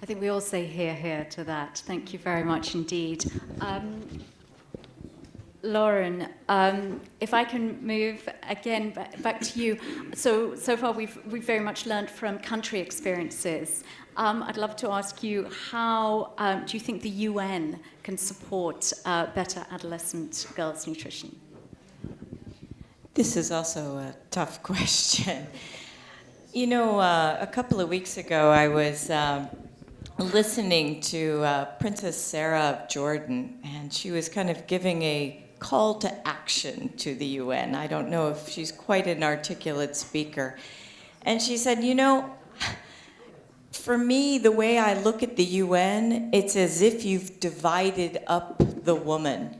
I think we all say hear, hear to that. Thank you very much indeed. Lauren, if I can move again back to you. So far we've very much learned from country experiences. I'd love to ask you, how do you think the UN can support better adolescent girls' nutrition? This is also a tough question. You know, a couple of weeks ago I was listening to Princess Sarah of Jordan, and she was kind of giving a call to action to the UN. I don't know if she's quite an articulate speaker. And she said, you know, for me, the way I look at the UN, it's as if you've divided up the woman.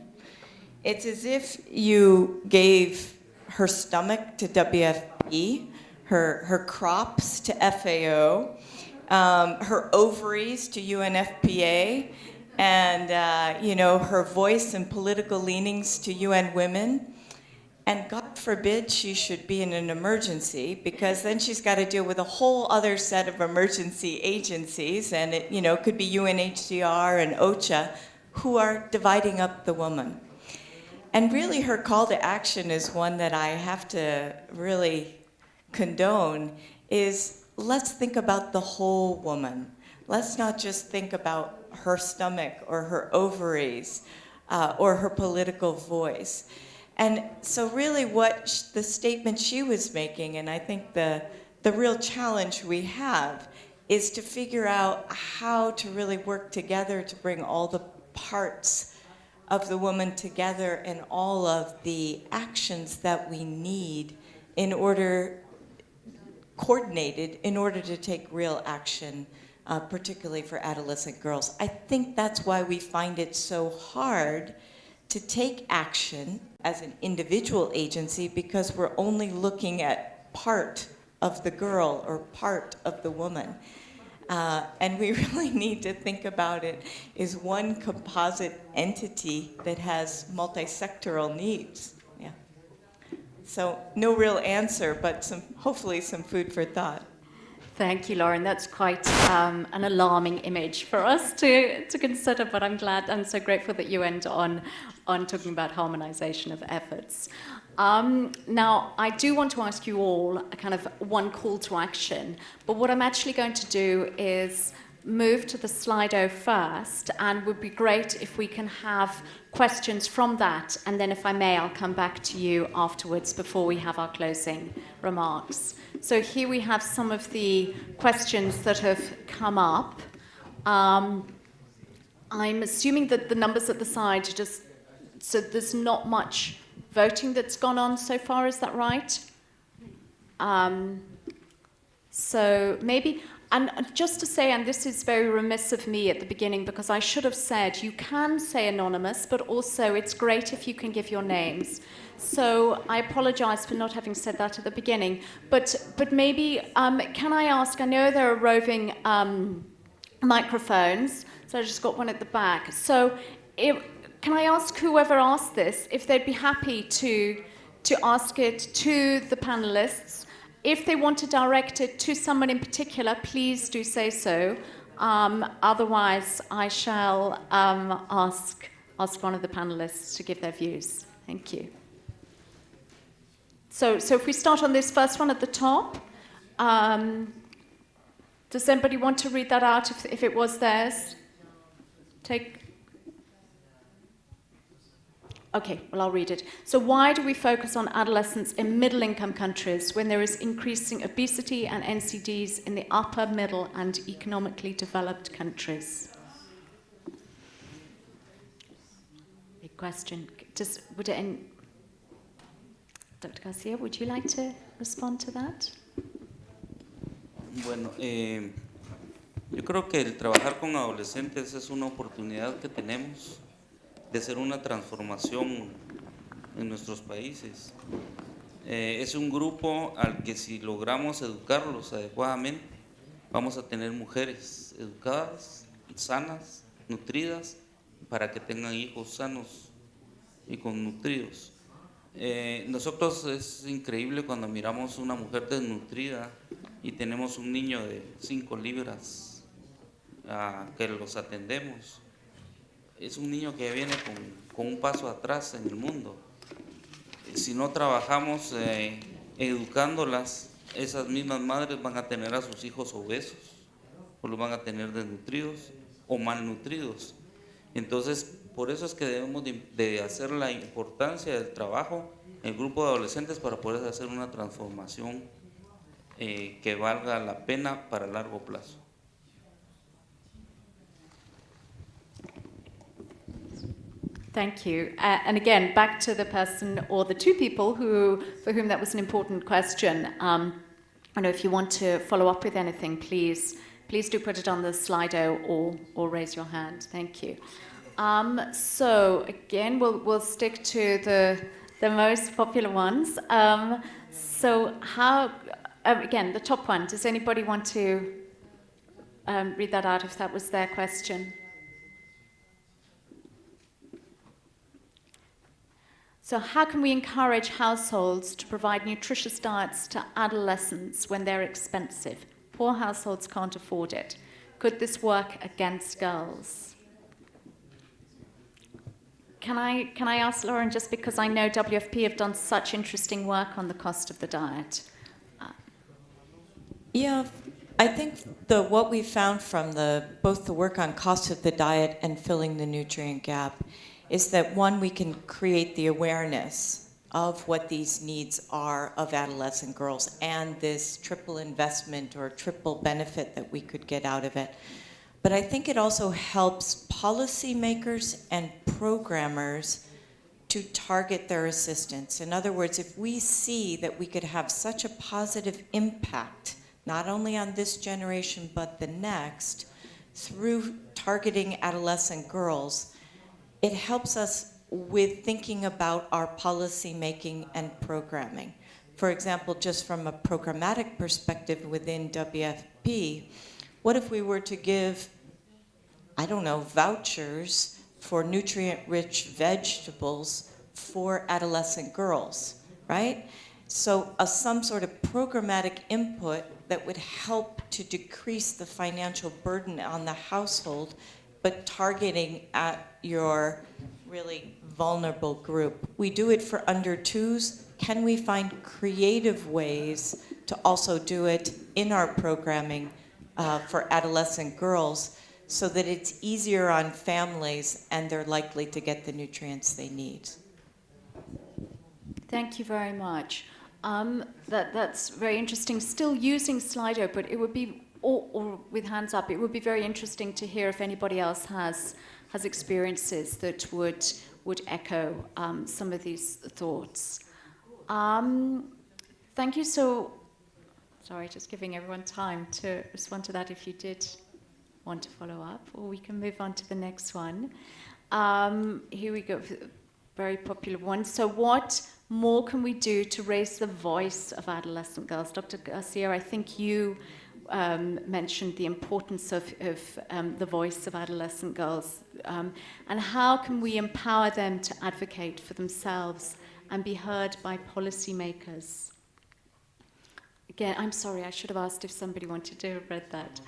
It's as if you gave her stomach to WFP, her crops to FAO, her ovaries to UNFPA, and you know, her voice and political leanings to UN Women. And God forbid she should be in an emergency, because then she's got to deal with a whole other set of emergency agencies, and it, you know, could be UNHCR and OCHA, who are dividing up the woman. And really her call to action is one that I have to really condone, is let's think about the whole woman. Let's not just think about her stomach or her ovaries or her political voice. And so really what the statement she was making, and I think the real challenge we have, is to figure out how to really work together to bring all the parts of the woman together and all of the actions that we need in order, coordinated, in order to take real action, particularly for adolescent girls. I think that's why we find it so hard to take action as an individual agency, because we're only looking at part of the girl or part of the woman. And we really need to think about it as one composite entity that has multi-sectoral needs. Yeah. So no real answer, but hopefully some food for thought. Thank you, Lauren. That's quite an alarming image for us to consider, but I'm so grateful that you end on talking about harmonization of efforts. Now, I do want to ask you all a kind of one call to action, but what I'm actually going to do is move to the Slido first, and would be great if we can have questions from that, and then if I may, I'll come back to you afterwards before we have our closing remarks. So here we have some of the questions that have come up. I'm assuming that the numbers at the side are just, so there's not much voting that's gone on so far, is that right? So maybe, and just to say, and this is very remiss of me at the beginning, because I should have said, you can say anonymous, but also it's great if you can give your names. So I apologize for not having said that at the beginning, but maybe, can I ask, I know there are roving microphones, so I just got one at the back. So can I ask whoever asked this if they'd be happy to ask it to the panelists? If they want to direct it to someone in particular, please do say so. Otherwise, I shall ask one of the panelists to give their views. Thank you. So if we start on this first one at the top, does anybody want to read that out if it was theirs? Okay, well, I'll read it. So why do we focus on adolescents in middle-income countries when there is increasing obesity and NCDs in the upper, middle, and economically developed countries? Big question. Dr. García, would you like to respond to that? Bueno, yo creo que el trabajar con adolescentes es una oportunidad que tenemos de hacer una transformación en nuestros países. Es un grupo al que si logramos educarlos adecuadamente, vamos a tener mujeres educadas, sanas, nutridas para que tengan hijos sanos y con nutridos. Nosotros es increíble cuando miramos una mujer desnutrida y tenemos un niño de 5 libras que los atendemos. Es un niño que viene con un paso atrás en el mundo. Si no trabajamos educándolas, esas mismas madres van a tener a sus hijos obesos, o los van a tener desnutridos o malnutridos. Entonces, por eso es que debemos de hacer la importancia del trabajo en el grupo de adolescentes para poder hacer una transformación que valga la pena para largo plazo. Thank you. And again, back to the person or the two people for whom that was an important question. I know if you want to follow up with anything, please do put it on the Slido or raise your hand. Thank you. So again, we'll stick to the most popular ones. So how, again, the top one, does anybody want to read that out if that was their question? So how can we encourage households to provide nutritious diets to adolescents when they're expensive? Poor households can't afford it. Could this work against girls? Can I ask Lauren, just because I know WFP have done such interesting work on the cost of the diet? Yeah, I think what we found from both the work on cost of the diet and filling the nutrient gap is that, one, we can create the awareness of what these needs are of adolescent girls and this triple investment or triple benefit that we could get out of it. But I think it also helps policymakers and programmers to target their assistance. In other words, if we see that we could have such a positive impact, not only on this generation but the next, through targeting adolescent girls, it helps us with thinking about our policy making and programming. For example, just from a programmatic perspective within WFP, what if we were to give, I don't know, vouchers for nutrient-rich vegetables for adolescent girls, right? So some sort of programmatic input that would help to decrease the financial burden on the household, but targeting at your really vulnerable group. We do it for under twos. Can we find creative ways to also do it in our programming for adolescent girls so that it's easier on families and they're likely to get the nutrients they need? Thank you very much. That's very interesting. Still using Slido, but it would be, or with hands up, it would be very interesting to hear if anybody else has experiences that would echo some of these thoughts. Thank you. So, sorry, just giving everyone time to respond to that if you did want to follow up, or we can move on to the next one. Here we go, very popular one. So what more can we do to raise the voice of adolescent girls? Dr. García, I think you mentioned the importance of the voice of adolescent girls, and how can we empower them to advocate for themselves and be heard by policymakers? Again, I'm sorry, I should have asked if somebody wanted to have read that.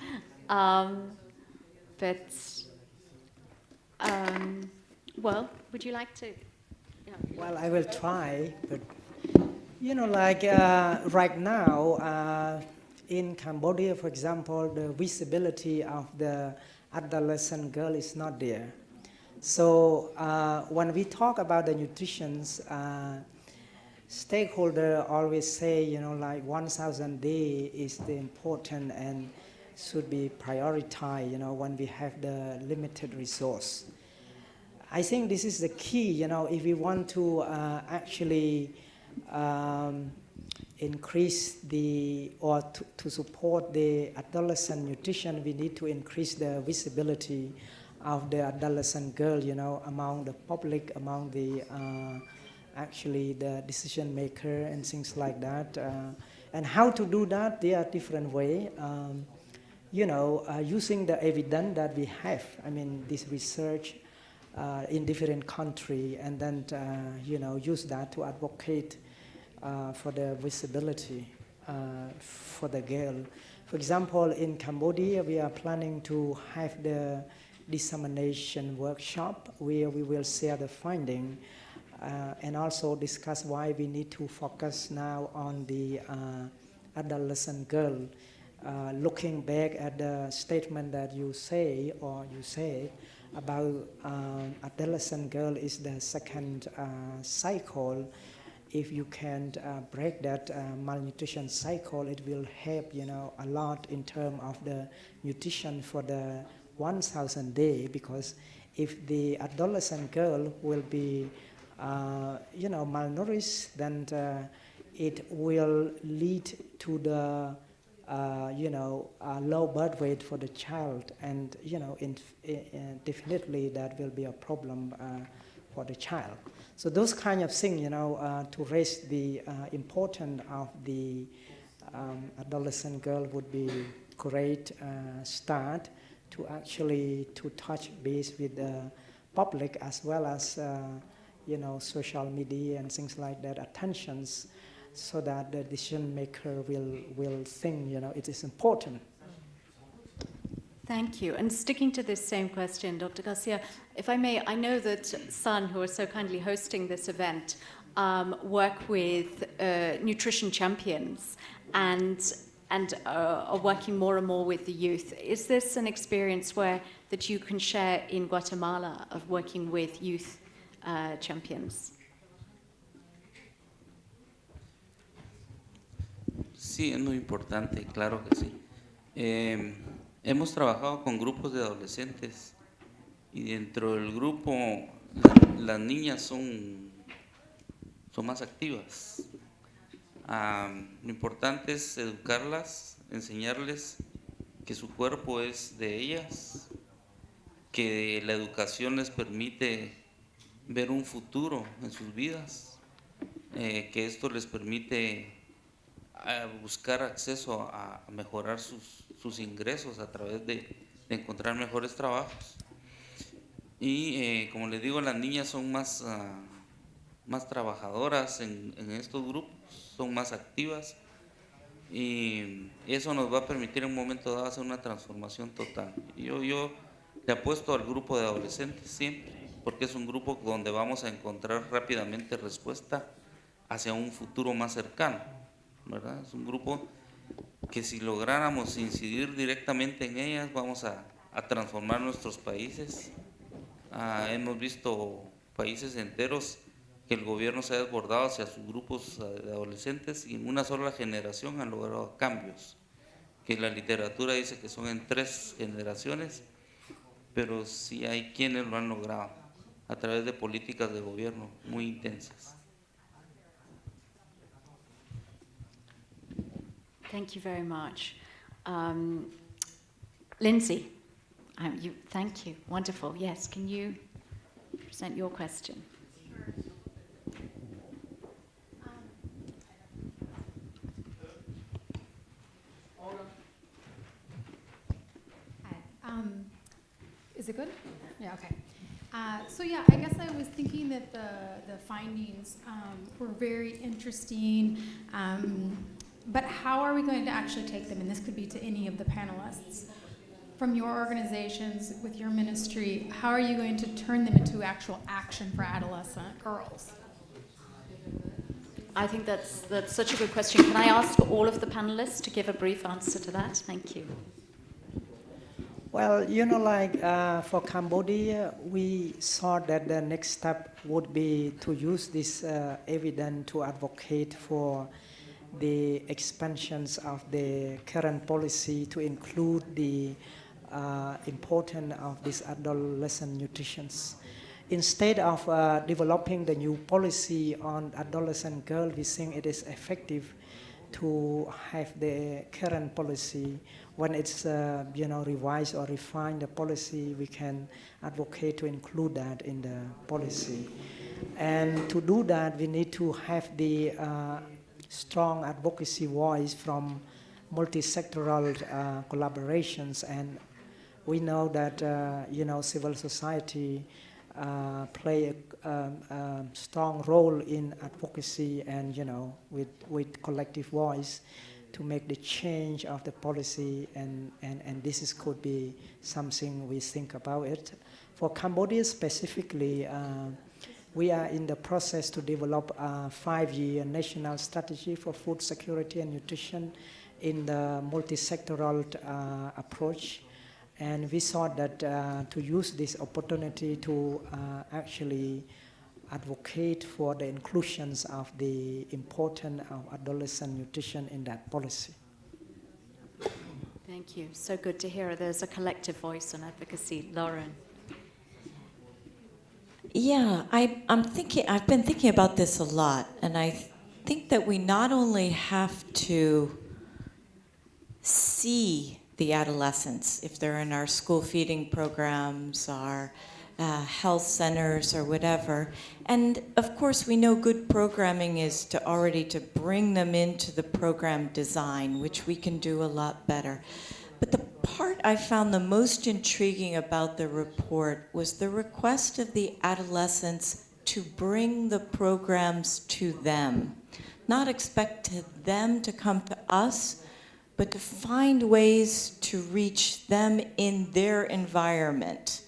Well, would you like to? Yeah. Well, I will try, but right now, in Cambodia, for example, the visibility of the adolescent girl is not there. So when we talk about the nutrition, stakeholder always say, 1,000 days is the important and should be prioritized, when we have the limited resource. I think this is the key, if we want to actually increase to support the adolescent nutrition, we need to increase the visibility of the adolescent girl, among the public, among the actually the decision maker and things like that. And how to do that? There are different ways. Using the evidence that we have. I mean, this research in different country, and then use that to advocate for the visibility for the girl. For example, in Cambodia, we are planning to have the dissemination workshop where we will share the finding and also discuss why we need to focus now on the adolescent girl. Looking back at the statement that you say about adolescent girl is the second cycle. If you can break that malnutrition cycle, it will help a lot in terms of the nutrition for the 1,000 day, because if the adolescent girl will be malnourished, then it will lead to the low birth weight for the child, and definitely that will be a problem for the child. So those kind of things, to raise the importance of the adolescent girl would be great start to actually to touch base with the public as well as social media and things like that, attentions, so that the decision maker will think it is important. Thank you. And sticking to this same question, Dr. García, if I may, I know that Sun, who are so kindly hosting this event, work with nutrition champions and are working more and more with the youth. Is this an experience that you can share in Guatemala of working with youth champions? Sí, es muy importante, claro que sí. Hemos trabajado con grupos de adolescentes y dentro del grupo las niñas son más activas. Lo importante es educarlas, enseñarles que su cuerpo es de ellas, que la educación les permite ver un futuro en sus vidas, que esto les permite buscar acceso a mejorar sus ingresos a través de encontrar mejores trabajos. Y como les digo, las niñas son más trabajadoras en estos grupos, son más activas, y eso nos va a permitir en un momento dado hacer una transformación total. Yo le apuesto al grupo de adolescentes siempre, porque es un grupo donde vamos a encontrar rápidamente respuesta hacia un futuro más cercano, ¿verdad? Es un grupo que si lográramos incidir directamente en ellas, vamos a transformar nuestros países. Hemos visto países enteros que el gobierno se ha desbordado hacia sus grupos de adolescentes y en una sola generación han logrado cambios, que la literatura dice que son en 3 generaciones, pero sí hay quienes lo han logrado a través de políticas de gobierno muy intensas. Thank you very much. Lindsay, thank you. Wonderful. Yes, can you present your question? Hi. Is it good? Yeah, okay. So yeah, I guess I was thinking that the findings were very interesting, but how are we going to actually take them? And this could be to any of the panelists. From your organizations, with your ministry, how are you going to turn them into actual action for adolescent girls? I think that's such a good question. Can I ask all of the panelists to give a brief answer to that? Thank you. Well, for Cambodia, we thought that the next step would be to use this evidence to advocate for the expansions of the current policy to include the importance of this adolescent nutrition. Instead of developing the new policy on adolescent girls, we think it is effective to have the current policy. When it's revised or refined the policy, we can advocate to include that in the policy. And to do that, we need to have the strong advocacy voice from multi-sectoral collaborations, and we know that civil society play a strong role in advocacy and, with collective voice to make the change of the policy, and this could be something we think about it. For Cambodia specifically, we are in the process to develop a 5-year national strategy for food security and nutrition in the multi-sectoral approach. And we thought that to use this opportunity to actually advocate for the inclusions of the importance of adolescent nutrition in that policy. Thank you. So good to hear there's a collective voice on advocacy. Lauren. Yeah, I've been thinking about this a lot, and I think that we not only have to see the adolescents, if they're in our school feeding programs, our health centers or whatever. And of course, we know good programming is to bring them into the program design, which we can do a lot better. But the part I found the most intriguing about the report was the request of the adolescents to bring the programs to them, not expect them to come to us, but to find ways to reach them in their environment.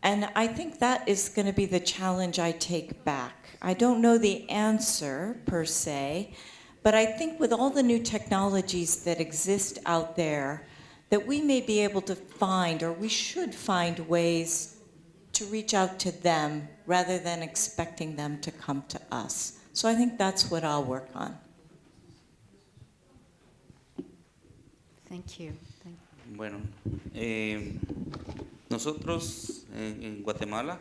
And I think that is going to be the challenge I take back. I don't know the answer per se, but I think with all the new technologies that exist out there, that we may be able to find, or we should find, ways to reach out to them rather than expecting them to come to us. So I think that's what I'll work on. Thank you. Bueno, nosotros en Guatemala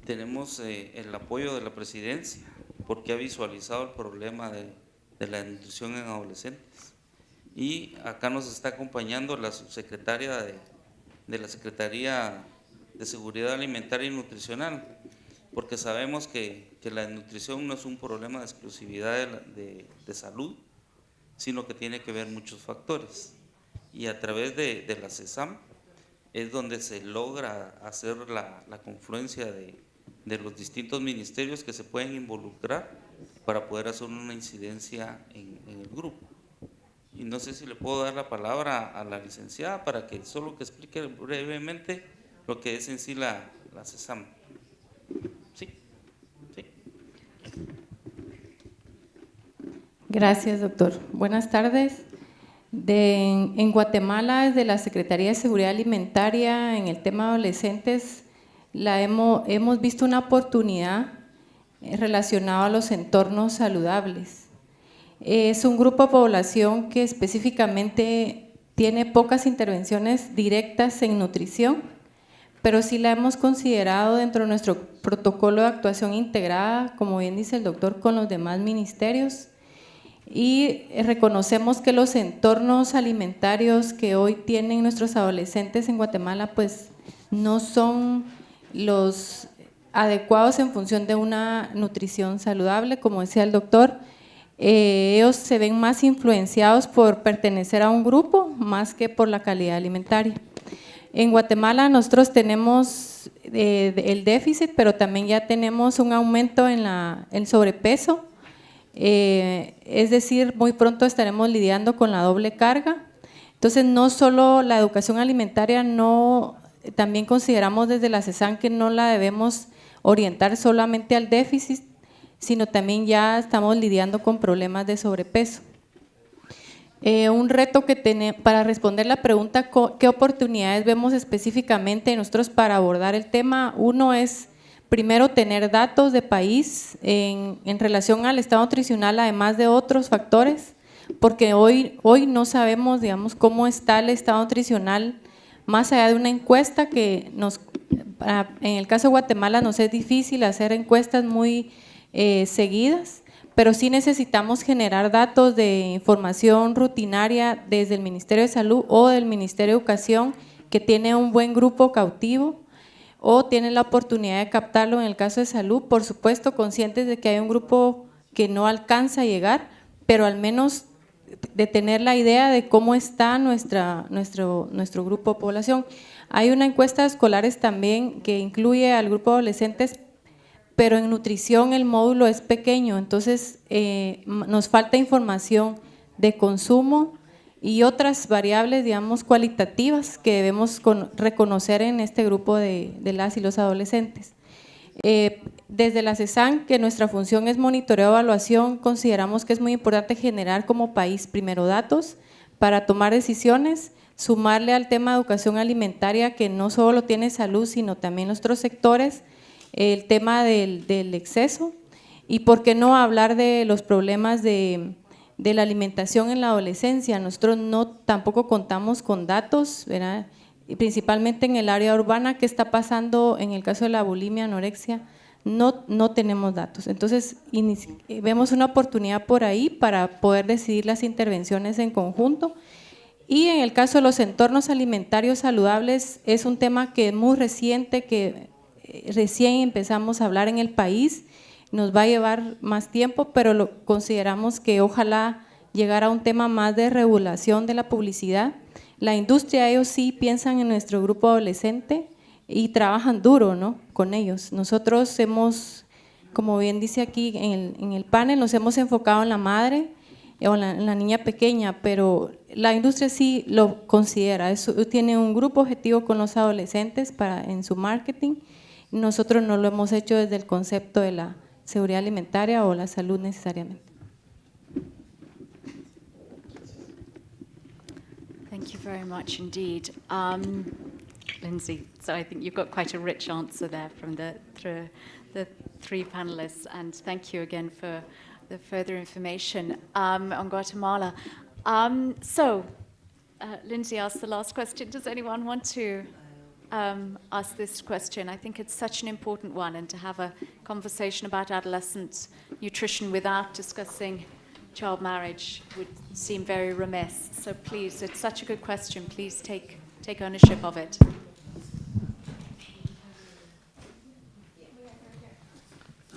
tenemos el apoyo de la presidencia porque ha visualizado el problema de la nutrición en adolescentes. Y acá nos está acompañando la subsecretaria de la Secretaría de Seguridad Alimentaria y Nutricional, porque sabemos que la nutrición no es un problema de exclusividad de salud, sino que tiene que ver muchos factores. Y a través de la CESAM es donde se logra hacer la confluencia de los distintos ministerios que se pueden involucrar para poder hacer una incidencia en el grupo. Y no sé si le puedo dar la palabra a la licenciada para que solo que explique brevemente lo que es en sí la CESAM. Sí. Gracias, doctor. Buenas tardes. En Guatemala, desde la Secretaría de Seguridad Alimentaria, en el tema de adolescentes, hemos visto una oportunidad relacionada a los entornos saludables. Es un grupo de población que específicamente tiene pocas intervenciones directas en nutrición, pero sí la hemos considerado dentro de nuestro protocolo de actuación integrada, como bien dice el doctor, con los demás ministerios. Y reconocemos que los entornos alimentarios que hoy tienen nuestros adolescentes en Guatemala pues no son los adecuados en función de una nutrición saludable, como decía el doctor. Ellos se ven más influenciados por pertenecer a un grupo más que por la calidad alimentaria. En Guatemala nosotros tenemos el déficit, pero también ya tenemos un aumento en el sobrepeso. Es decir, muy pronto estaremos lidiando con la doble carga. Entonces, no solo la educación alimentaria, también consideramos desde la CESAM que no la debemos orientar solamente al déficit, sino también ya estamos lidiando con problemas de sobrepeso. Un reto que tenemos para responder la pregunta, ¿qué oportunidades vemos específicamente nosotros para abordar el tema? Uno es, primero, tener datos de país en relación al estado nutricional, además de otros factores, porque hoy no sabemos, digamos, cómo está el estado nutricional, más allá de una encuesta que en el caso de Guatemala nos es difícil hacer encuestas muy seguidas, pero sí necesitamos generar datos de información rutinaria desde el Ministerio de Salud o del Ministerio de Educación, que tiene un buen grupo cautivo, o tienen la oportunidad de captarlo en el caso de salud, por supuesto conscientes de que hay un grupo que no alcanza a llegar, pero al menos de tener la idea de cómo está nuestro grupo de población. Hay una encuesta de escolares también que incluye al grupo de adolescentes, pero en nutrición el módulo es pequeño, entonces nos falta información de consumo y otras variables, digamos, cualitativas que debemos reconocer en este grupo de las y los adolescentes. Desde la CESAN, que nuestra función es monitoreo y evaluación, consideramos que es muy importante generar como país primero datos para tomar decisiones, sumarle al tema de educación alimentaria, que no solo tiene salud, sino también otros sectores, el tema del exceso, y por qué no hablar de los problemas de la alimentación en la adolescencia. Nosotros tampoco contamos con datos, ¿verdad? Y principalmente en el área urbana. ¿Qué está pasando en el caso de la bulimia, anorexia? No tenemos datos. Entonces vemos una oportunidad por ahí para poder decidir las intervenciones en conjunto. Y en el caso de los entornos alimentarios saludables, es un tema que es muy reciente, que recién empezamos a hablar en el país. Nos va a llevar más tiempo, pero consideramos que ojalá llegara a un tema más de regulación de la publicidad. La industria, ellos sí piensan en nuestro grupo adolescente y trabajan duro, ¿no?, con ellos. Nosotros hemos, como bien dice aquí en el panel, nos hemos enfocado en la madre o en la niña pequeña, pero la industria sí lo considera. Tiene un grupo objetivo con los adolescentes en su marketing. Nosotros no lo hemos hecho desde el concepto de la seguridad alimentaria o la salud necesariamente. Thank you very much indeed. Lindsay, so I think you've got quite a rich answer there from the three panelists, and thank you again for the further information on Guatemala. Lindsay asked the last question. Does anyone want to ask this question? I think it's such an important one, and to have a conversation about adolescent nutrition without discussing child marriage would seem very remiss. So please, it's such a good question. Please take ownership of it.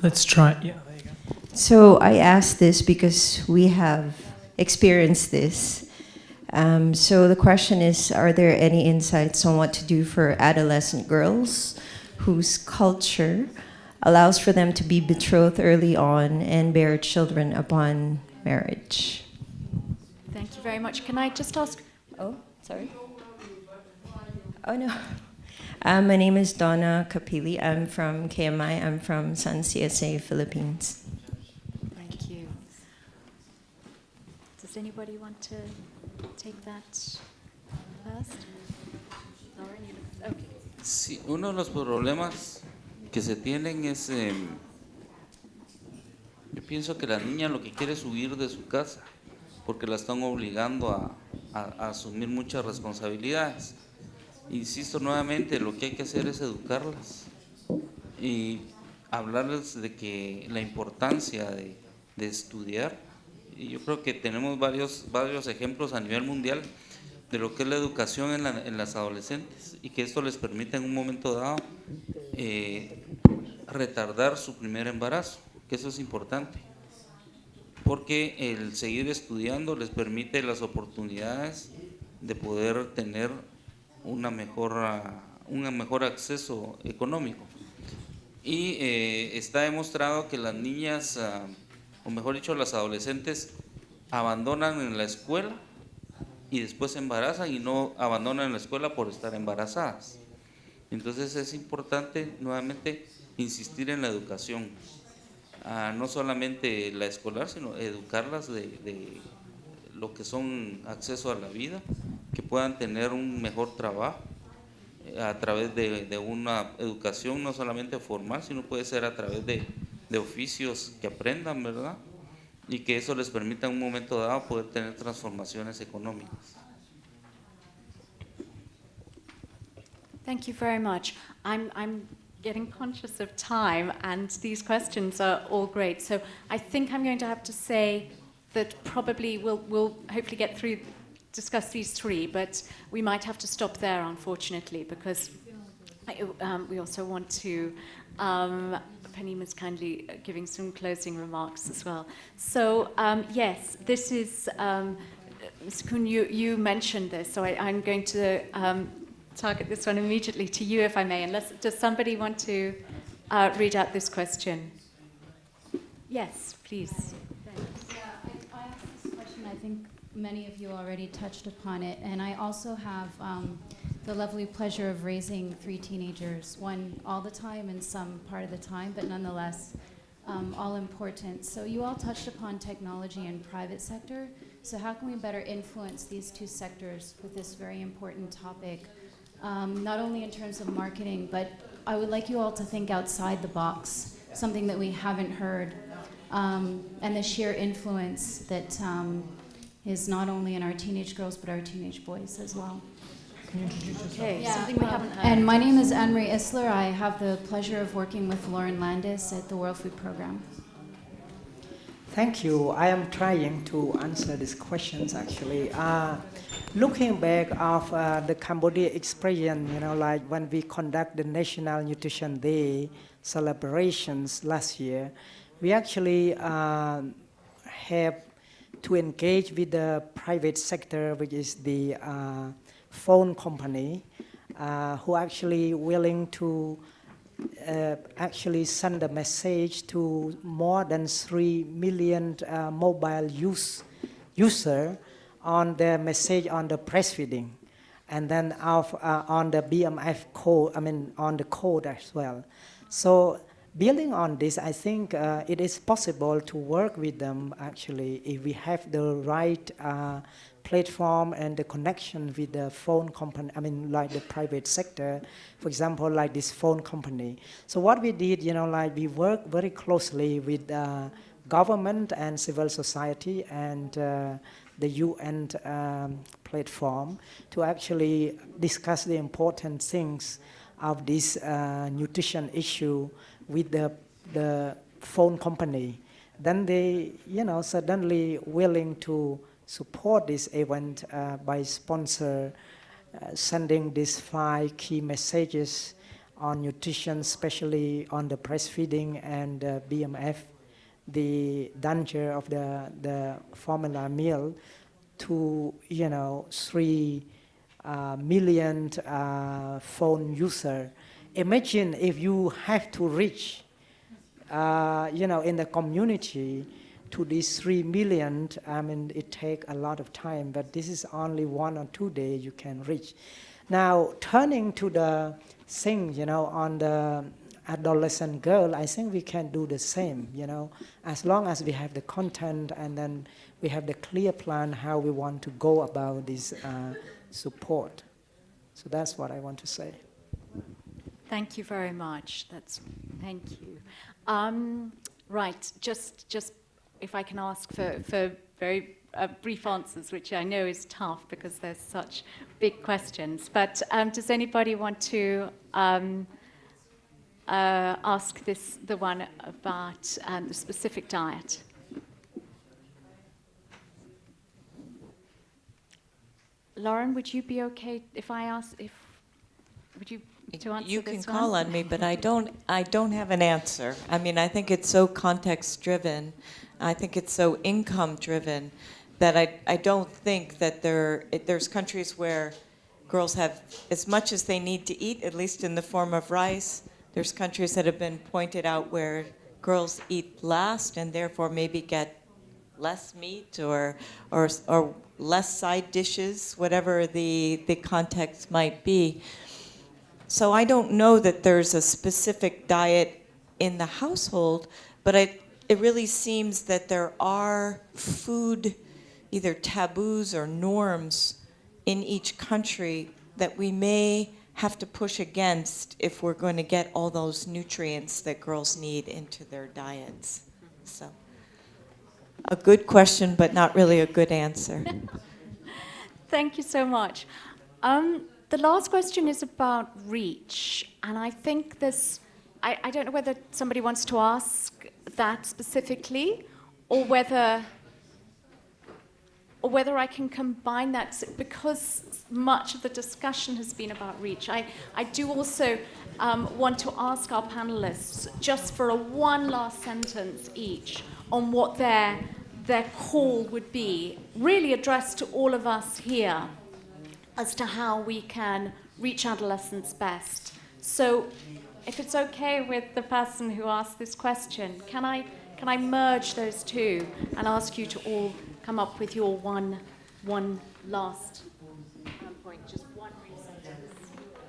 Let's try. Yeah, there you go. So I asked this because we have experienced this. So the question is, are there any insights on what to do for adolescent girls whose culture allows for them to be betrothed early on and bear children upon marriage? Thank you very much. Can I just ask? Oh, sorry. Oh, no. My name is Donna Capili. I'm from KMI. I'm from San CSA, Philippines. Thank you. Does anybody want to take that first? Okay. Sí, uno de los problemas que se tienen es, yo pienso que la niña lo que quiere es huir de su casa, porque la están obligando a asumir muchas responsabilidades. Insisto nuevamente, lo que hay que hacer es educarlas y hablarles de que la importancia de estudiar. Y yo creo que tenemos varios ejemplos a nivel mundial de lo que es la educación en las adolescentes, y que esto les permite en un momento dado retardar su primer embarazo, que eso es importante, porque el seguir estudiando les permite las oportunidades de poder tener un mejor acceso económico. Y está demostrado que las niñas, o mejor dicho, las adolescentes, abandonan en la escuela y después se embarazan, y no abandonan la escuela por estar embarazadas. Entonces es importante nuevamente insistir en la educación, no solamente la escolar, sino educarlas de lo que son acceso a la vida, que puedan tener un mejor trabajo a través de una educación no solamente formal, sino puede ser a través de oficios que aprendan, ¿verdad? Y que eso les permita en un momento dado poder tener transformaciones económicas. Thank you very much. I'm getting conscious of time, and these questions are all great. So I think I'm going to have to say that probably we'll hopefully get through, discuss these three, but we might have to stop there, unfortunately, because we also want to, Purnima's kindly giving some closing remarks as well. So yes, this is, Ms. Kroeun, you mentioned this, so I'm going to target this one immediately to you, if I may. Does somebody want to read out this question? Yes, please. Yeah, I asked this question. I think many of you already touched upon it, and I also have the lovely pleasure of raising 3 teenagers, one all the time and some part of the time, but nonetheless all important. So you all touched upon technology and private sector. So how can we better influence these 2 sectors with this very important topic, not only in terms of marketing, but I would like you all to think outside the box, something that we haven't heard, and the sheer influence that is not only in our teenage girls, but our teenage boys as well. Okay, Yeah, something we haven't heard. and my name is Anne-Marie Isler. I have the pleasure of working with Landis at the World Food Program. Thank you. I am trying to answer these questions actually. Looking back of the Cambodia experience, like when we conduct the National Nutrition Day celebrations last year, we actually have to engage with the private sector, which is the phone company, who actually willing to actually send a message to more than 3 million mobile user on the message on the breastfeeding, and then on the BMF code, on the code as well. So building on this, I think it is possible to work with them actually if we have the right platform and the connection with the phone company, like the private sector, for example, like this phone company. So what we did, like we worked very closely with government and civil society and the UN platform to actually discuss the important things of this nutrition issue with the phone company. Then they, suddenly willing to support this event by sending these 5 key messages on nutrition, especially on the breastfeeding and BMF, the danger of the formula meal, to 3 million phone user. Imagine if you have to reach, in the community to these 3 million. It takes a lot of time, but this is only 1 or 2 days you can reach. Now, turning to the thing, on the adolescent girl, I think we can do the same, as long as we have the content and then we have the clear plan how we want to go about this support. So that's what I want to say. Thank you very much. Thank you. Right, just if I can ask for very brief answers, which I know is tough because there's such big questions. But does anybody want to ask the one about the specific diet? Lauren, would you be okay if I ask would you to answer You this can one? call on me, but I don't have an answer. I think it's so context driven. I think it's so income driven that I don't think that there's countries where girls have as much as they need to eat, at least in the form of rice. There's countries that have been pointed out where girls eat last and therefore maybe get less meat or less side dishes, whatever the context might be. So I don't know that there's a specific diet in the household, but it really seems that there are food, either taboos or norms in each country that we may have to push against if we're going to get all those nutrients that girls need into their diets. So a good question, but not really a good answer. Thank you so much. The last question is about reach, and I think I don't know whether somebody wants to ask that specifically, or whether I can combine that, because much of the discussion has been about reach. I do also want to ask our panelists, just for one last sentence each, on what their call would be, really addressed to all of us here, as to how we can reach adolescents best. So if it's okay with the person who asked this question, can I merge those two and ask you to all come up with your one last point, just one sentence?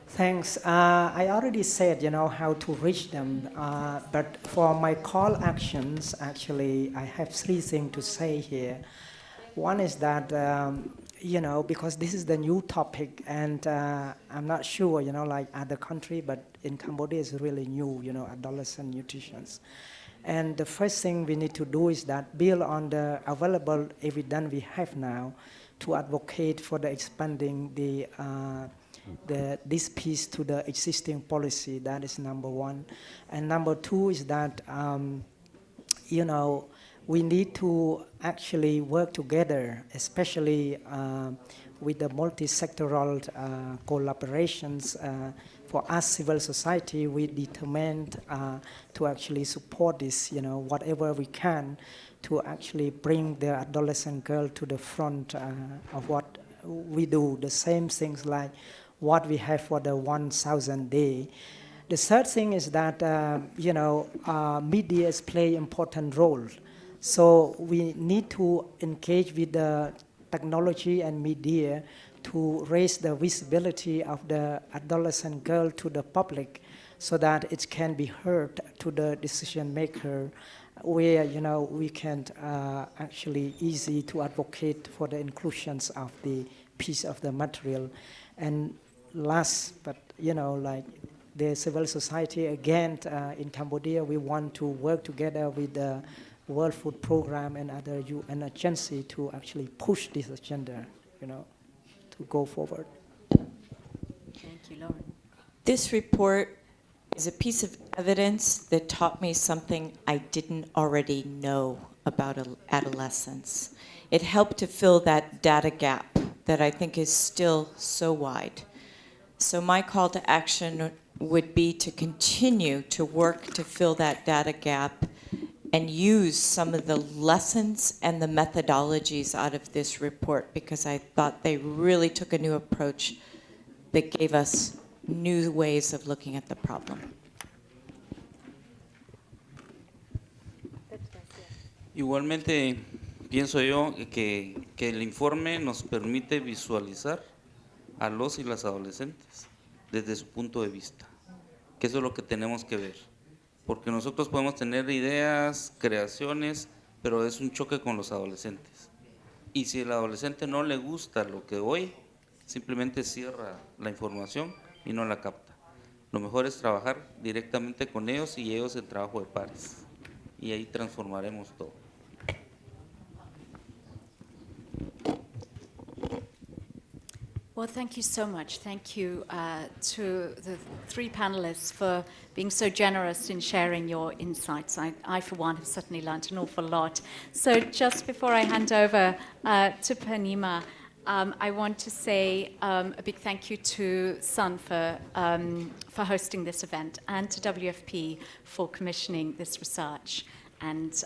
Thanks. I already said, how to reach them. But for my call actions, actually, I have 3 things to say here. One is that, because this is the new topic, and I'm not sure, like other country, but in Cambodia it's really new, adolescent nutrition. And the first thing we need to do is that build on the available evidence we have now to advocate for the expanding this piece to the existing policy. That is number 1. And number 2 is that, we need to actually work together, especially with the multi-sectoral collaborations. For us, civil society, we determined to actually support this, whatever we can to actually bring the adolescent girl to the front of what we do, the same things like what we have for the 1,000 day. The third thing is that, media play important role. So we need to engage with the technology and media to raise the visibility of the adolescent girl to the public so that it can be heard to the decision maker, where we can actually easy to advocate for the inclusions of the piece of the material. And last, but like the civil society again in Cambodia, we want to work together with the World Food Program and other UN agency to actually push this agenda, to go forward. Thank you, Lauren. This report is a piece of evidence that taught me something I didn't already know about adolescence. It helped to fill that data gap that I think is still so wide. So my call to action would be to continue to work to fill that data gap and use some of the lessons and the methodologies out of this report, because I thought they really took a new approach that gave us new ways of looking at the problem. Igualmente, pienso yo que el informe nos permite visualizar a los y las adolescentes desde su punto de vista, que eso es lo que tenemos que ver. Porque nosotros podemos tener ideas, creaciones, pero es un choque con los adolescentes. Y si el adolescente no le gusta lo que oye, simplemente cierra la información y no la capta. Lo mejor es trabajar directamente con ellos y ellos en trabajo de pares. Y ahí transformaremos todo. Well, thank you so much. Thank you to the 3 panelists for being so generous in sharing your insights. I, for one, have certainly learned an awful lot. So just before I hand over to Purnima, I want to say a big thank you to Sun for hosting this event, and to WFP for commissioning this research. And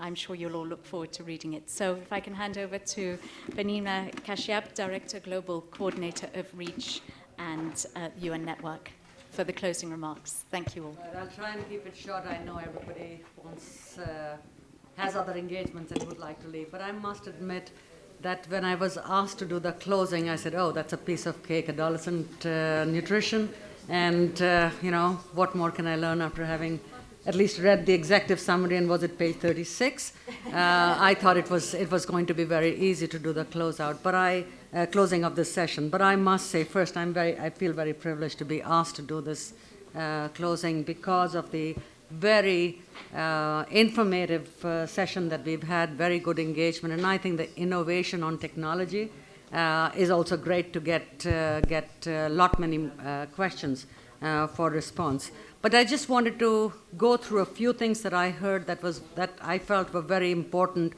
I'm sure you'll all look forward to reading it. So if I can hand over to Purnima Kashyap, Director, Global Coordinator of REACH and UN Network, for the closing remarks. Thank you all. I'll try and keep it short. I know everybody has other engagements and would like to leave. But I must admit that when I was asked to do the closing, I said, oh, that's a piece of cake, adolescent nutrition. And, what more can I learn after having at least read the executive summary, and was it page 36? I thought it was going to be very easy to do the closing of this session. But I must say, first, I feel very privileged to be asked to do this closing because of the very informative session that we've had, very good engagement, and I think the innovation on technology is also great to get a lot many questions for response. But I just wanted to go through a few things that I heard that I felt were very important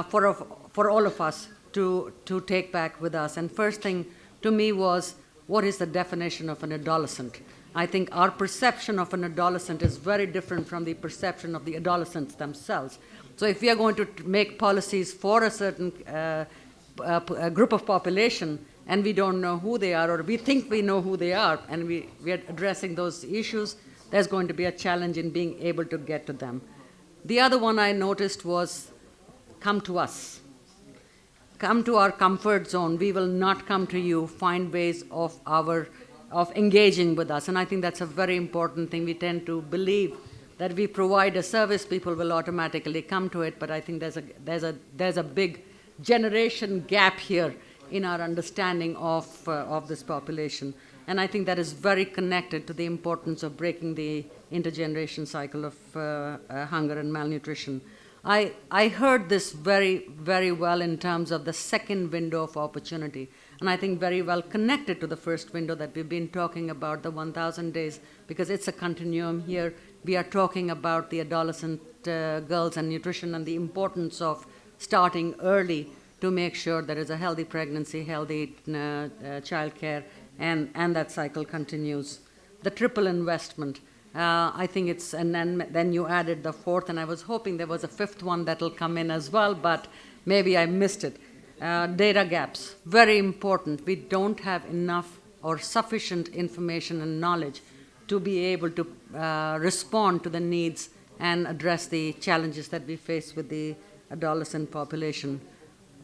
for all of us to take back with us. And first thing to me was, what is the definition of an adolescent? I think our perception of an adolescent is very different from the perception of the adolescents themselves. So if we are going to make policies for a certain a group of population, and we don't know who they are, or we think we know who they are, and we are addressing those issues, there's going to be a challenge in being able to get to them. The other one I noticed was come to us. Come to our comfort zone. We will not come to you. Find ways of engaging with us. And I think that's a very important thing. We tend to believe that we provide a service, people will automatically come to it. But I think there's a big generation gap here in our understanding of this population. And I think that is very connected to the importance of breaking the intergeneration cycle of hunger and malnutrition. I heard this very, very well in terms of the second window of opportunity, and I think very well connected to the first window that we've been talking about, the 1,000 days, because it's a continuum here. We are talking about the adolescent girls and nutrition and the importance of starting early to make sure there is a healthy pregnancy, healthy child care, and that cycle continues. The triple investment. I think it's, and then you added the fourth, and I was hoping there was a fifth one that'll come in as well, but maybe I missed it. Data gaps, very important. We don't have enough or sufficient information and knowledge to be able to respond to the needs and address the challenges that we face with the adolescent population.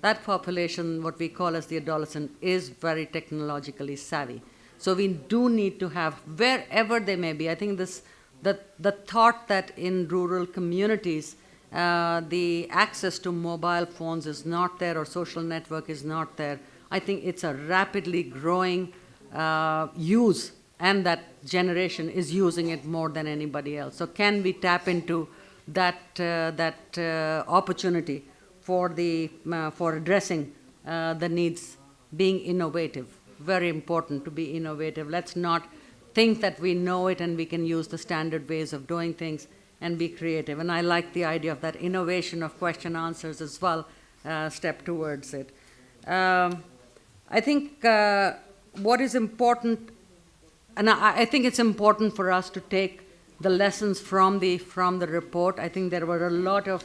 That population, what we call as the adolescent, is very technologically savvy. So we do need to have, wherever they may be, I think the thought that in rural communities, the access to mobile phones is not there or social network is not there, I think it's a rapidly growing use, and that generation is using it more than anybody else. So can we tap into that opportunity for addressing the needs, being innovative? Very important to be innovative. Let's not think that we know it and we can use the standard ways of doing things, and be creative. And I like the idea of that innovation of question answers as well, step towards it. I think what is important, and I think it's important for us to take the lessons from the report. I think there were a lot of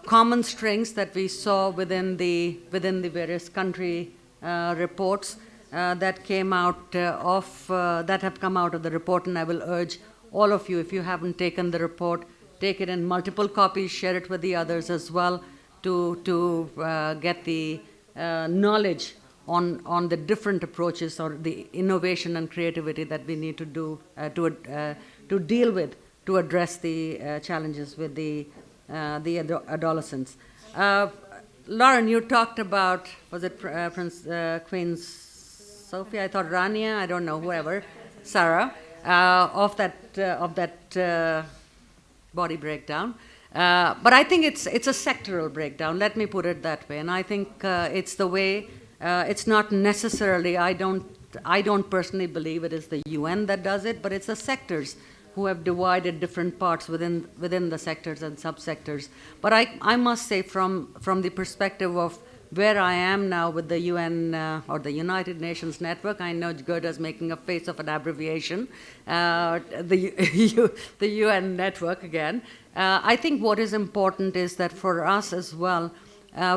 common strengths that we saw within the various country reports that came out that have come out of the report, and I will urge all of you, if you haven't taken the report, take it in multiple copies, share it with the others as well, to get the knowledge on the different approaches or the innovation and creativity that we need to do to deal with, to address the challenges with the adolescents. Lauren, you talked about, was it Queen Sophia? I thought Rania, I don't know, whoever, Sarah, of that body breakdown. But I think it's a sectoral breakdown, let me put it that way. And I think it's the way, it's not necessarily, I don't personally believe it is the UN that does it, but it's the sectors who have divided different parts within the sectors and subsectors. But I must say, from the perspective of where I am now with the UN or the United Nations Network, I know Gerda's making a face of an abbreviation, the UN Network again. I think what is important is that for us as well,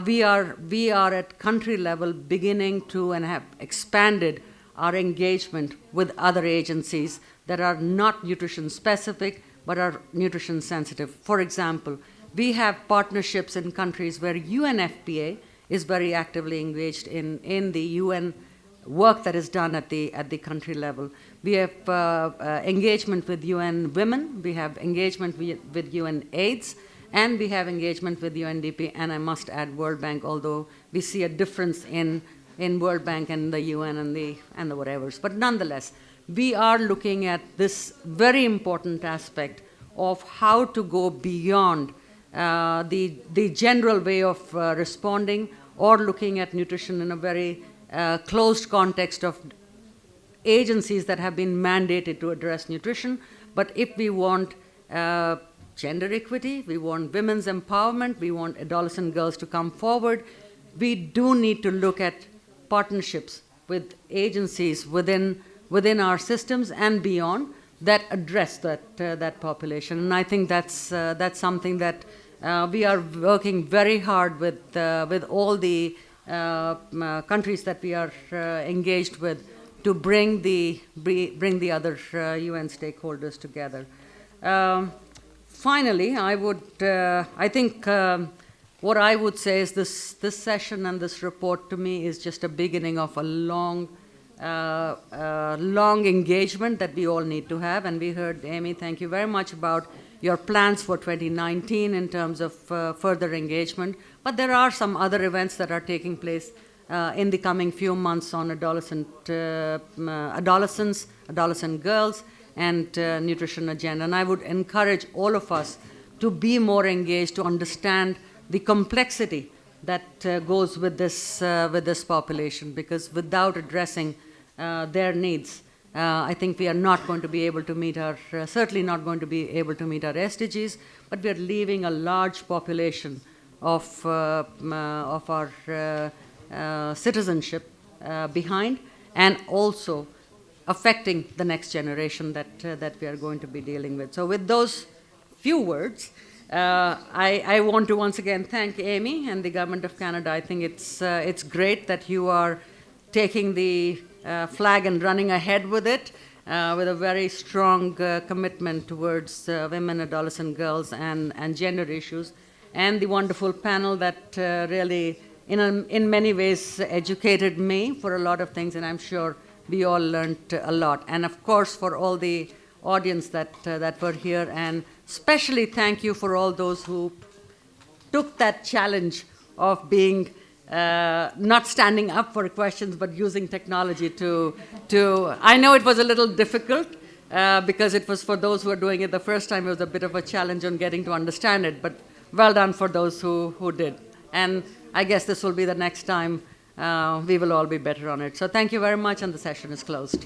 we are at country level beginning to and have expanded our engagement with other agencies that are not nutrition specific but are nutrition sensitive. For example, we have partnerships in countries where UNFPA is very actively engaged in the UN work that is done at the country level. We have engagement with UN Women, we have engagement with UN AIDS, and we have engagement with UNDP, and I must add World Bank, although we see a difference in World Bank and the UN and the whatevers. But nonetheless, we are looking at this very important aspect of how to go beyond the general way of responding, or looking at nutrition in a very closed context of agencies that have been mandated to address nutrition. But if we want gender equity, we want women's empowerment, we want adolescent girls to come forward, we do need to look at partnerships with agencies within our systems and beyond that address that population. And I think that's something that we are working very hard with all the countries that we are engaged with to bring the other UN stakeholders together. Finally, I think what I would say is this session and this report to me is just a beginning of a long engagement that we all need to have. And we heard, Amy, thank you very much about your plans for 2019 in terms of further engagement. But there are some other events that are taking place in the coming few months on adolescents, adolescent girls, and nutrition agenda. And I would encourage all of us to be more engaged, to understand the complexity that goes with this population, because without addressing their needs, I think we are not going to be able to meet certainly not going to be able to meet our SDGs, but we are leaving a large population of our citizenship behind, and also affecting the next generation that we are going to be dealing with. So with those few words, I want to once again thank Amy and the Government of Canada. I think it's great that you are taking the flag and running ahead with it, with a very strong commitment towards women, adolescent girls, and gender issues, and the wonderful panel that really, in many ways, educated me for a lot of things, and I'm sure we all learned a lot. And of course, for all the audience that were here, and especially thank you for all those who took that challenge of being not standing up for questions, but using technology to I know it was a little difficult, because it was for those who were doing it the first time, it was a bit of a challenge on getting to understand it, but well done for those who did. And I guess this will be the next time we will all be better on it. So thank you very much, and the session is closed.